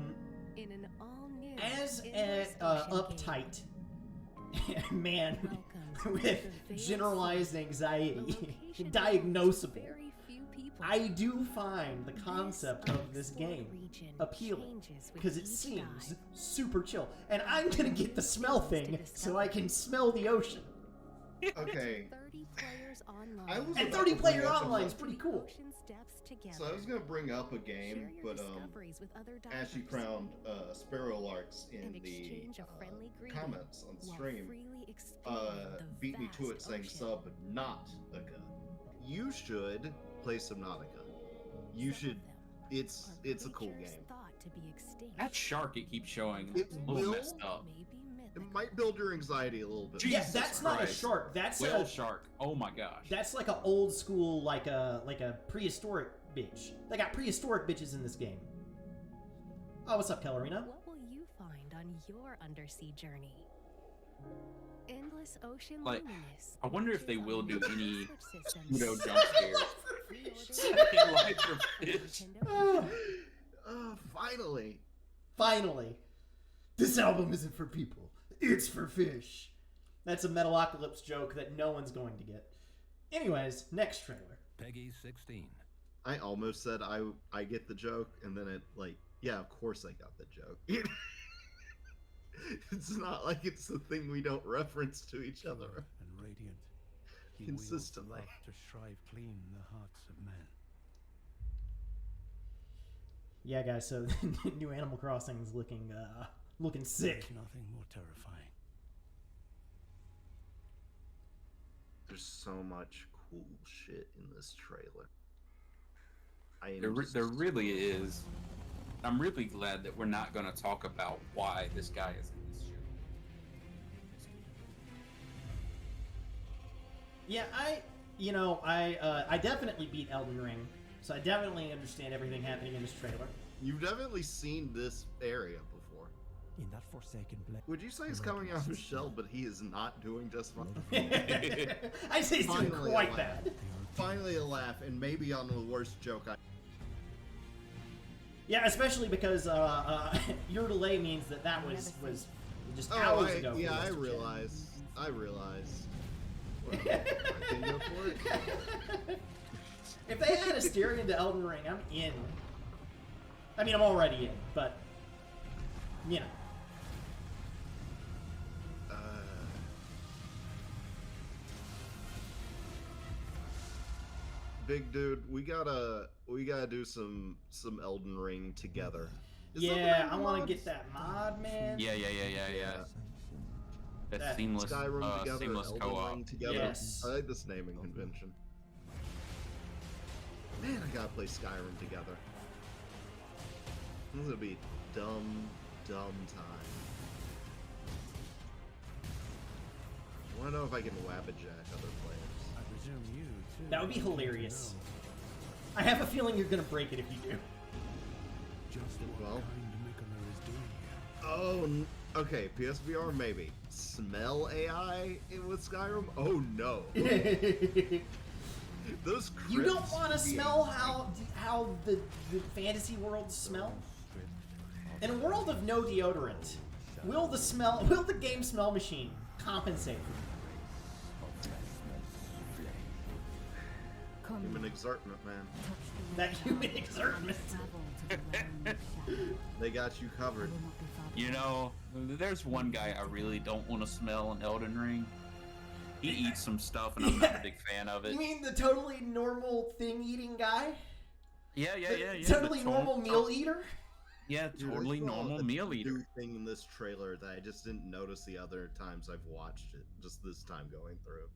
Speaker 4: in an all-new
Speaker 1: As an uptight man with generalized anxiety, diagnosable, I do find the concept of this game appealing because it seems super chill. And I'm gonna get the smell thing so I can smell the ocean.
Speaker 3: Okay.
Speaker 4: 30 players online.
Speaker 1: And 30-player online is pretty cool.
Speaker 3: So I was gonna bring up a game, but Ashy crowned Sparrow Larks in the comments on the stream beat me to it saying Subnautica. You should play Subnautica. You should. It's a cool game.
Speaker 2: That shark it keeps showing
Speaker 3: It
Speaker 2: is a little
Speaker 3: will.
Speaker 2: messed up.
Speaker 3: It might build your anxiety a little bit.
Speaker 1: Yeah,
Speaker 2: Jesus
Speaker 1: that's not a
Speaker 2: Christ.
Speaker 1: shark. That's
Speaker 2: Whale
Speaker 1: a
Speaker 2: shark. Oh my gosh.
Speaker 1: That's like an old school, like a prehistoric bitch. They got prehistoric bitches in this game. Oh, what's up, Kellerina?
Speaker 4: What will you find on your undersea journey? Endless ocean
Speaker 2: Like,
Speaker 4: luminous.
Speaker 2: I wonder if they will do any
Speaker 4: Systems.
Speaker 2: pseudo jump scares. Like for fish.
Speaker 3: Finally.
Speaker 1: Finally, this album isn't for people. It's for fish. That's a Metalocalypse joke that no one's going to get. Anyways, next trailer.
Speaker 7: Peggy 16.
Speaker 3: I almost said I get the joke, and then it like, yeah, of course I got the joke. It's not like it's a thing we don't reference to each other
Speaker 8: And radiant, he
Speaker 3: consistently.
Speaker 8: wields the laugh to shrive clean the hearts of men.
Speaker 1: Yeah, guys. So new Animal Crossing is looking sick.
Speaker 8: There's nothing more terrifying.
Speaker 3: There's so much cool shit in this trailer.
Speaker 2: There really is. I'm really glad that we're not going to talk about why this guy is in this show.
Speaker 1: Yeah, I definitely beat Elden Ring, so I definitely understand everything happening in this trailer.
Speaker 3: You've definitely seen this area before.
Speaker 8: In that forsaken place.
Speaker 3: Would you say he's coming out of his shell, but he is not doing just fine?
Speaker 1: I say he's doing
Speaker 3: Finally,
Speaker 1: quite
Speaker 3: a
Speaker 1: bad.
Speaker 3: laugh. Finally a laugh, and maybe on the worst joke I...
Speaker 1: Yeah, especially because your delay means that was just hours ago.
Speaker 3: Yeah, I
Speaker 1: for this
Speaker 3: realize. I realize. Well, I can go for it.
Speaker 1: If they add a steering into Elden Ring, I'm in. I mean, I'm already in, but you know.
Speaker 3: Big dude, we gotta do some Elden Ring together. Is
Speaker 1: Yeah,
Speaker 3: Elden
Speaker 1: I
Speaker 3: Ring
Speaker 1: want to
Speaker 3: mods?
Speaker 1: get that mod, man.
Speaker 2: Yeah. That
Speaker 1: That
Speaker 2: seamless,
Speaker 3: Skyrim together,
Speaker 2: seamless
Speaker 3: Elden
Speaker 2: co-op.
Speaker 3: Ring together.
Speaker 1: Yes.
Speaker 3: I like this naming convention. Man, I gotta play Skyrim together. This is gonna be dumb time. I wanna know if I can wabajack other players.
Speaker 8: I presume you too.
Speaker 1: That would be hilarious. I have a feeling you're gonna break it if you do.
Speaker 8: Just what
Speaker 3: Well.
Speaker 8: kind Mikola is doing here.
Speaker 3: Oh, okay, PSVR maybe. Smell AI with Skyrim? Oh no. Those
Speaker 1: You don't
Speaker 3: crypts
Speaker 1: want to
Speaker 3: be
Speaker 1: smell
Speaker 3: anxiety.
Speaker 1: how the fantasy worlds smell? In a world of no deodorant, will the game smell machine compensate for
Speaker 3: Human exertment, man.
Speaker 1: that human exertment?
Speaker 3: They got you covered.
Speaker 2: You know, there's one guy I really don't want to smell in Elden Ring. He eats some stuff, and I'm not a big fan of it.
Speaker 1: You mean the totally normal thing-eating guy?
Speaker 2: Yeah.
Speaker 1: Totally
Speaker 2: the
Speaker 1: normal meal eater?
Speaker 2: Yeah,
Speaker 3: Dude,
Speaker 2: totally
Speaker 3: I saw
Speaker 2: normal
Speaker 3: a
Speaker 2: meal
Speaker 3: new
Speaker 2: eater.
Speaker 3: thing in this trailer that I just didn't notice the other times I've watched it. Just this time going through.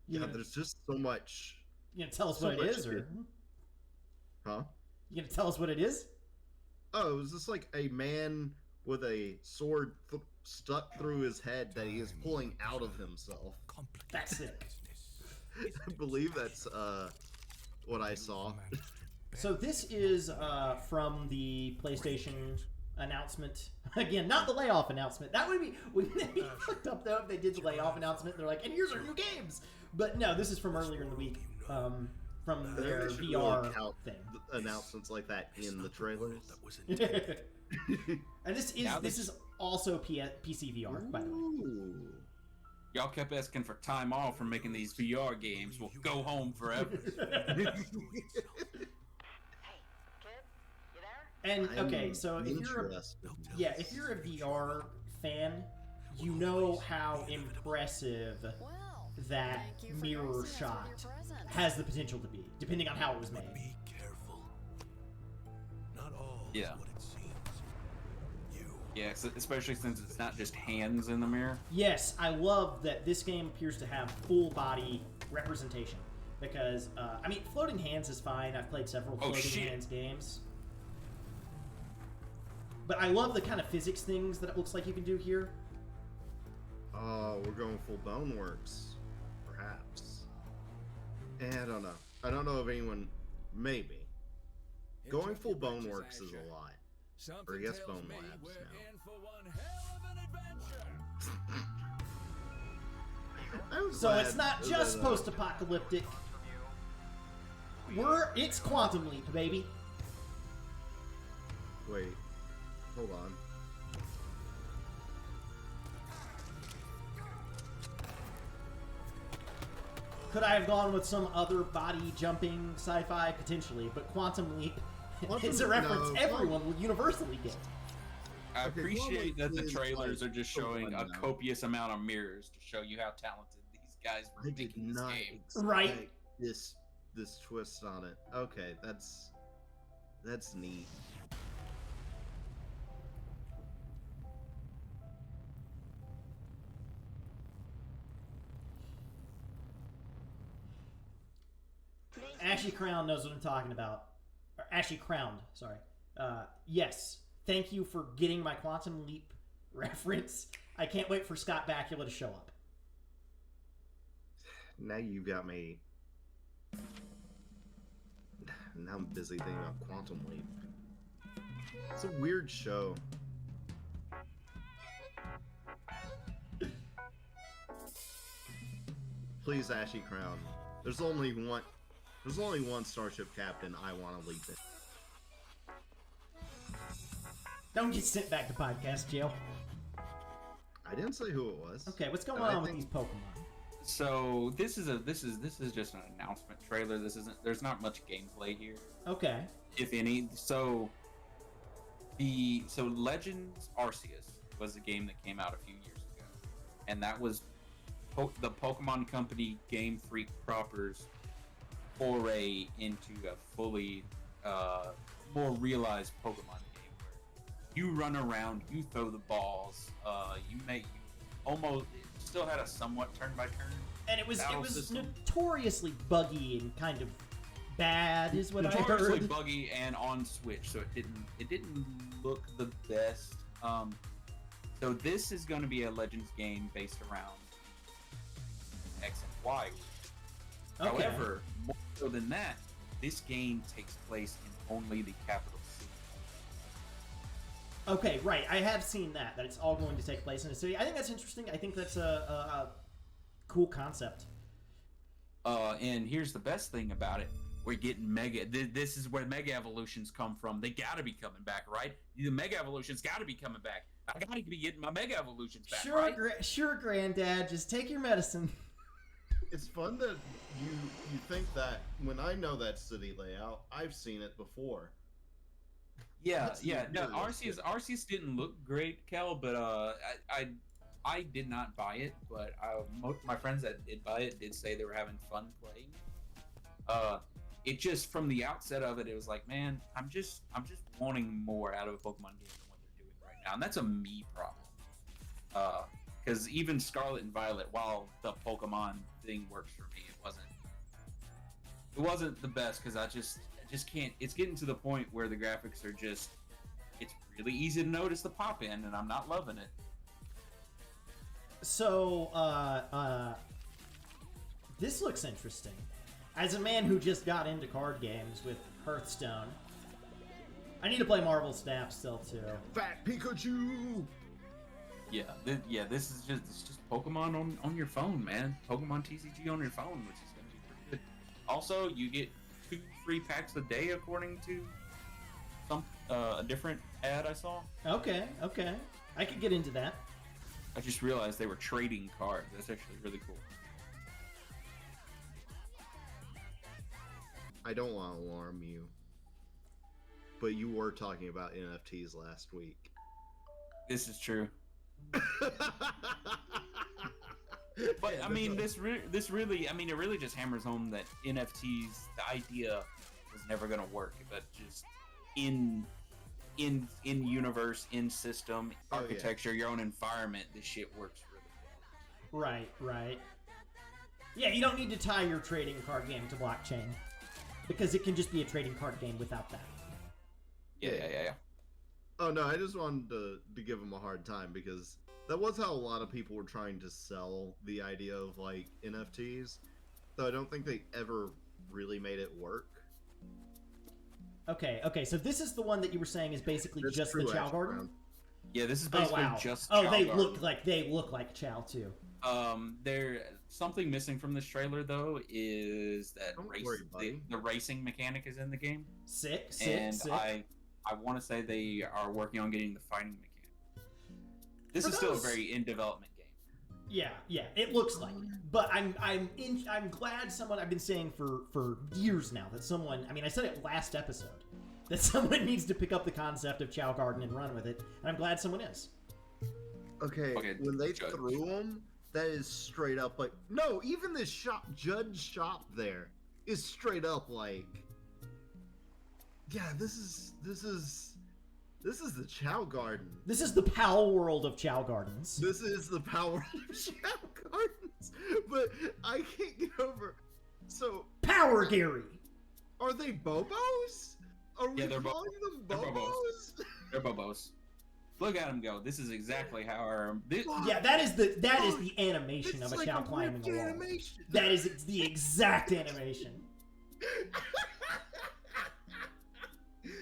Speaker 1: You
Speaker 3: Yeah,
Speaker 1: gonna,
Speaker 3: there's just so much.
Speaker 1: you gonna tell us
Speaker 3: so
Speaker 1: what it
Speaker 3: much
Speaker 1: is, or
Speaker 3: shit. Huh?
Speaker 1: you gonna tell us what it is?
Speaker 3: Oh, it was just like a man with a sword stuck through his head that he is pulling out of himself.
Speaker 1: That's sick.
Speaker 3: I believe that's what I saw.
Speaker 1: So this is from the PlayStation announcement. Again, not the layoff announcement. That wouldn't it be fucked up though if they did the layoff announcement? They're like, and here's our new games. But no, this is from earlier in the week. From their
Speaker 3: They should
Speaker 1: VR
Speaker 3: really count
Speaker 1: thing.
Speaker 3: announcements like that in the trailers.
Speaker 1: And this is also PC VR, by the way.
Speaker 3: Ooh.
Speaker 2: Y'all kept asking for time off from making these VR games. Well, go home forever.
Speaker 1: And okay,
Speaker 3: I'm
Speaker 1: so if you're
Speaker 3: interested.
Speaker 1: if you're a VR fan, you know how impressive that mirror shot has the potential to be, depending on how it was made.
Speaker 7: Be careful. Not all
Speaker 2: Yeah.
Speaker 7: is what it seems. You.
Speaker 2: Yeah, especially since it's not just hands in the mirror.
Speaker 1: Yes, I love that this game appears to have full body representation. Because, I mean, floating hands is fine. I've played several floating hands games. But I love the kind of physics things that it looks like you can do here.
Speaker 3: Oh, we're going full Boneworks. Perhaps. I don't know. I don't know if anyone... Maybe. Going full Boneworks is a lot. Or I guess Bone Labs now.
Speaker 7: In for one hell of an adventure.
Speaker 1: So it's not just post-apocalyptic. It's Quantum Leap, baby.
Speaker 3: Wait, hold on.
Speaker 1: Could I have gone with some other body jumping sci-fi potentially? But Quantum Leap is a reference everyone will universally get.
Speaker 2: I
Speaker 3: Okay,
Speaker 2: appreciate that the
Speaker 3: is,
Speaker 2: trailers
Speaker 3: like,
Speaker 2: are just
Speaker 3: so
Speaker 2: showing
Speaker 3: fun
Speaker 2: a
Speaker 3: now.
Speaker 2: copious amount of mirrors to show you how talented these guys were
Speaker 3: I did
Speaker 2: making this
Speaker 3: not
Speaker 2: game.
Speaker 3: expect
Speaker 1: Right.
Speaker 3: this twist on it. Okay, that's neat.
Speaker 1: Ashy Crown knows what I'm talking about. Or Ashy Crowned, sorry. Yes. Thank you for getting my Quantum Leap reference. I can't wait for Scott Bakula to show up.
Speaker 3: Now you got me. Now I'm busy thinking about Quantum Leap. It's a weird show. Please, Ashy Crown. There's only one starship captain I want to lead it.
Speaker 1: Don't get sent back to podcast jail.
Speaker 3: I didn't say who it was.
Speaker 1: Okay, what's going
Speaker 3: I
Speaker 1: on with
Speaker 3: think-
Speaker 1: these Pokemon?
Speaker 2: So this is just an announcement trailer. There's not much gameplay here,
Speaker 1: Okay.
Speaker 2: if any. So Legends Arceus was a game that came out a few years ago, and that was the Pokemon Company Game Freak proper's foray into a fully more realized Pokemon game where you run around, you throw the balls, you almost still had a somewhat turn by turn.
Speaker 1: And it was
Speaker 2: battle system.
Speaker 1: notoriously buggy and kind of bad, is what I
Speaker 2: Notoriously
Speaker 1: heard.
Speaker 2: buggy and on Switch, so it didn't look the best. So this is going to be a Legends game based around X and Y.
Speaker 1: Okay.
Speaker 2: However, more so than that, this game takes place in only the capital city.
Speaker 1: Okay, right. I have seen that it's all going to take place in a city. I think that's interesting. I think that's a cool concept.
Speaker 2: And here's the best thing about it. We're getting Mega... This is where Mega Evolutions come from. They gotta be coming back, right? The Mega Evolutions gotta be coming back. I gotta be getting my Mega Evolutions back,
Speaker 1: Sure,
Speaker 2: right?
Speaker 1: sure, Granddad. Just take your medicine.
Speaker 3: It's fun that you think that when I know that city layout, I've seen it before.
Speaker 2: Yeah,
Speaker 3: That's
Speaker 2: yeah. No,
Speaker 3: really
Speaker 2: Arceus didn't look great, Kel, but I did not buy it, but my friends that did buy it did say they were having fun playing. It just from the outset of it, it was like, man, I'm just wanting more out of a Pokemon game than what they're doing right now, and that's a me problem. Because even Scarlet and Violet, while the Pokemon thing works for me, it wasn't the best because I just can't. It's getting to the point where the graphics are just. It's really easy to notice the pop in, and I'm not loving it.
Speaker 1: So, this looks interesting. As a man who just got into card games with Hearthstone, I need to play Marvel Snap still too.
Speaker 3: Fat Pikachu!
Speaker 2: Yeah, this is just Pokemon on your phone, man. Pokemon TCG on your phone, which is gonna be pretty good. Also, you get 2 free packs a day, according to some a different ad I saw.
Speaker 1: Okay, I could get into that.
Speaker 2: I just realized they were trading cards. That's actually really cool.
Speaker 3: I don't want to alarm you, but you were talking about NFTs last week.
Speaker 2: This is true. But I mean, this really, I mean, it really just hammers home that NFTs, the idea was never going to work, but just in universe, in system, architecture, your own environment, this shit works really well.
Speaker 1: Right. Yeah, you don't need to tie your trading card game to blockchain because it can just be a trading card game without that.
Speaker 2: Yeah.
Speaker 3: Oh no, I just wanted to give him a hard time because that was how a lot of people were trying to sell the idea of like NFTs. So I don't think they ever really made it work.
Speaker 1: Okay, so this is the one that you were saying is basically
Speaker 3: That's
Speaker 1: just
Speaker 3: true,
Speaker 1: the Chow
Speaker 3: Ash
Speaker 1: Garden?
Speaker 3: Brown.
Speaker 2: Yeah, this is
Speaker 1: Oh
Speaker 2: basically
Speaker 1: wow!
Speaker 2: just.
Speaker 1: Oh,
Speaker 2: Chow
Speaker 1: they
Speaker 2: Garden.
Speaker 1: look like Chow too.
Speaker 2: There something missing from this trailer though is that
Speaker 3: Don't worry, buddy.
Speaker 2: the racing mechanic is in the game,
Speaker 1: Sick.
Speaker 2: and I want to say they are working on getting the fighting mechanic. This is still a very in development game.
Speaker 1: Yeah, it looks like it. But I'm glad someone, I've been saying for years now that someone, I mean, I said it last episode, that someone needs to pick up the concept of Chow Garden and run with it, and I'm glad someone is.
Speaker 3: Okay, when they threw him, that is straight up like, no, even this judge shop there is straight up like, yeah, this is the Chow Garden.
Speaker 1: This is the Pal world of Chow Gardens.
Speaker 3: This is the power of Chow Gardens. But I can't get over. So
Speaker 1: Power Gary.
Speaker 3: Are they Bobos? Are we
Speaker 2: they're
Speaker 3: calling them
Speaker 2: they're
Speaker 3: Bobos?
Speaker 2: They're Bobos. Look at them go. This is exactly how our.
Speaker 1: Yeah, that is the animation of a
Speaker 3: like
Speaker 1: Chow
Speaker 3: a
Speaker 1: climbing a wall.
Speaker 3: animation.
Speaker 1: That is the exact animation.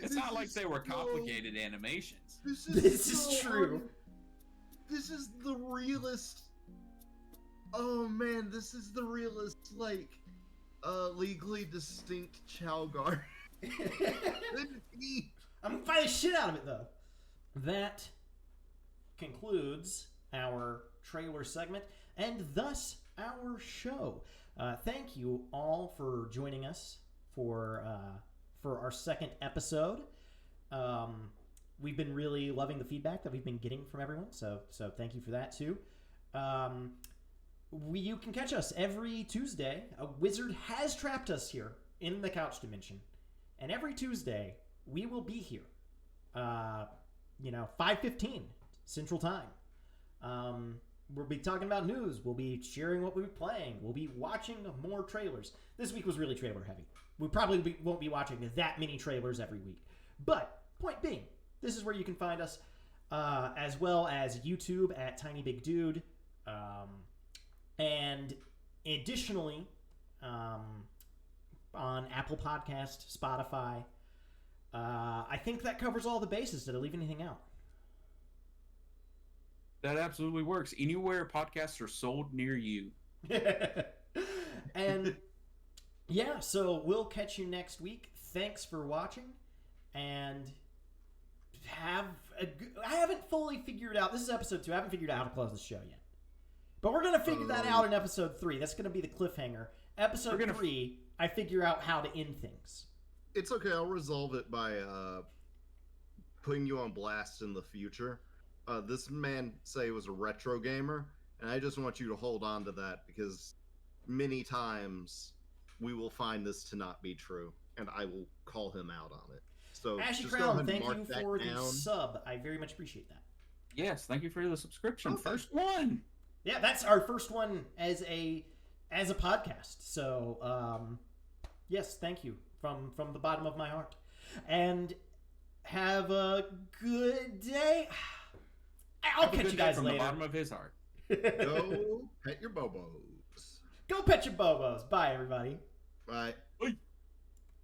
Speaker 2: It's not like they were complicated animations.
Speaker 1: This is true.
Speaker 3: This is the realest. Oh man, this is the realest, like, legally distinct Chow Garden.
Speaker 1: I'm gonna fight the shit out of it though. That concludes our trailer segment and thus our show. Thank you all for joining us for our second episode. We've been really loving the feedback that we've been getting from everyone, so thank you for that too. You can catch us every Tuesday. A wizard has trapped us here in the couch dimension, and every Tuesday we will be here. 5:15 Central Time. We'll be talking about news. We'll be sharing what we're playing. We'll be watching more trailers. This week was really trailer heavy. We probably won't be watching that many trailers every week. But point being, this is where you can find us, as well as YouTube at Tiny Big Dude, and additionally on Apple Podcast, Spotify. I think that covers all the bases. Did I leave anything out?
Speaker 2: That absolutely works. Anywhere podcasts are sold near you.
Speaker 1: And yeah, so we'll catch you next week. Thanks for watching, and I haven't fully figured out, this is episode 2, I haven't figured out how to close the show yet. But we're going to figure that out in episode 3. That's going to be the cliffhanger. Episode 3, I figure out how to end things.
Speaker 3: It's okay, I'll resolve it by putting you on blast in the future. This man say he was a retro gamer, and I just want you to hold on to that, because many times we will find this to not be true, and I will call him out on it. So
Speaker 1: Ashy
Speaker 3: just go
Speaker 1: Crown,
Speaker 3: ahead and
Speaker 1: thank
Speaker 3: mark
Speaker 1: you
Speaker 3: that
Speaker 1: for the
Speaker 3: down.
Speaker 1: sub. I very much appreciate that.
Speaker 2: Yes, thank you for the subscription.
Speaker 3: Okay.
Speaker 2: First one.
Speaker 1: Yeah, that's our first one as a podcast. So, yes, thank you from the bottom of my heart. And have a good day. I'll catch you guys
Speaker 2: from
Speaker 1: later.
Speaker 2: the bottom of his heart.
Speaker 3: Go pet your bobos.
Speaker 1: Go pet your bobos. Bye, everybody.
Speaker 3: Bye.
Speaker 2: Bye.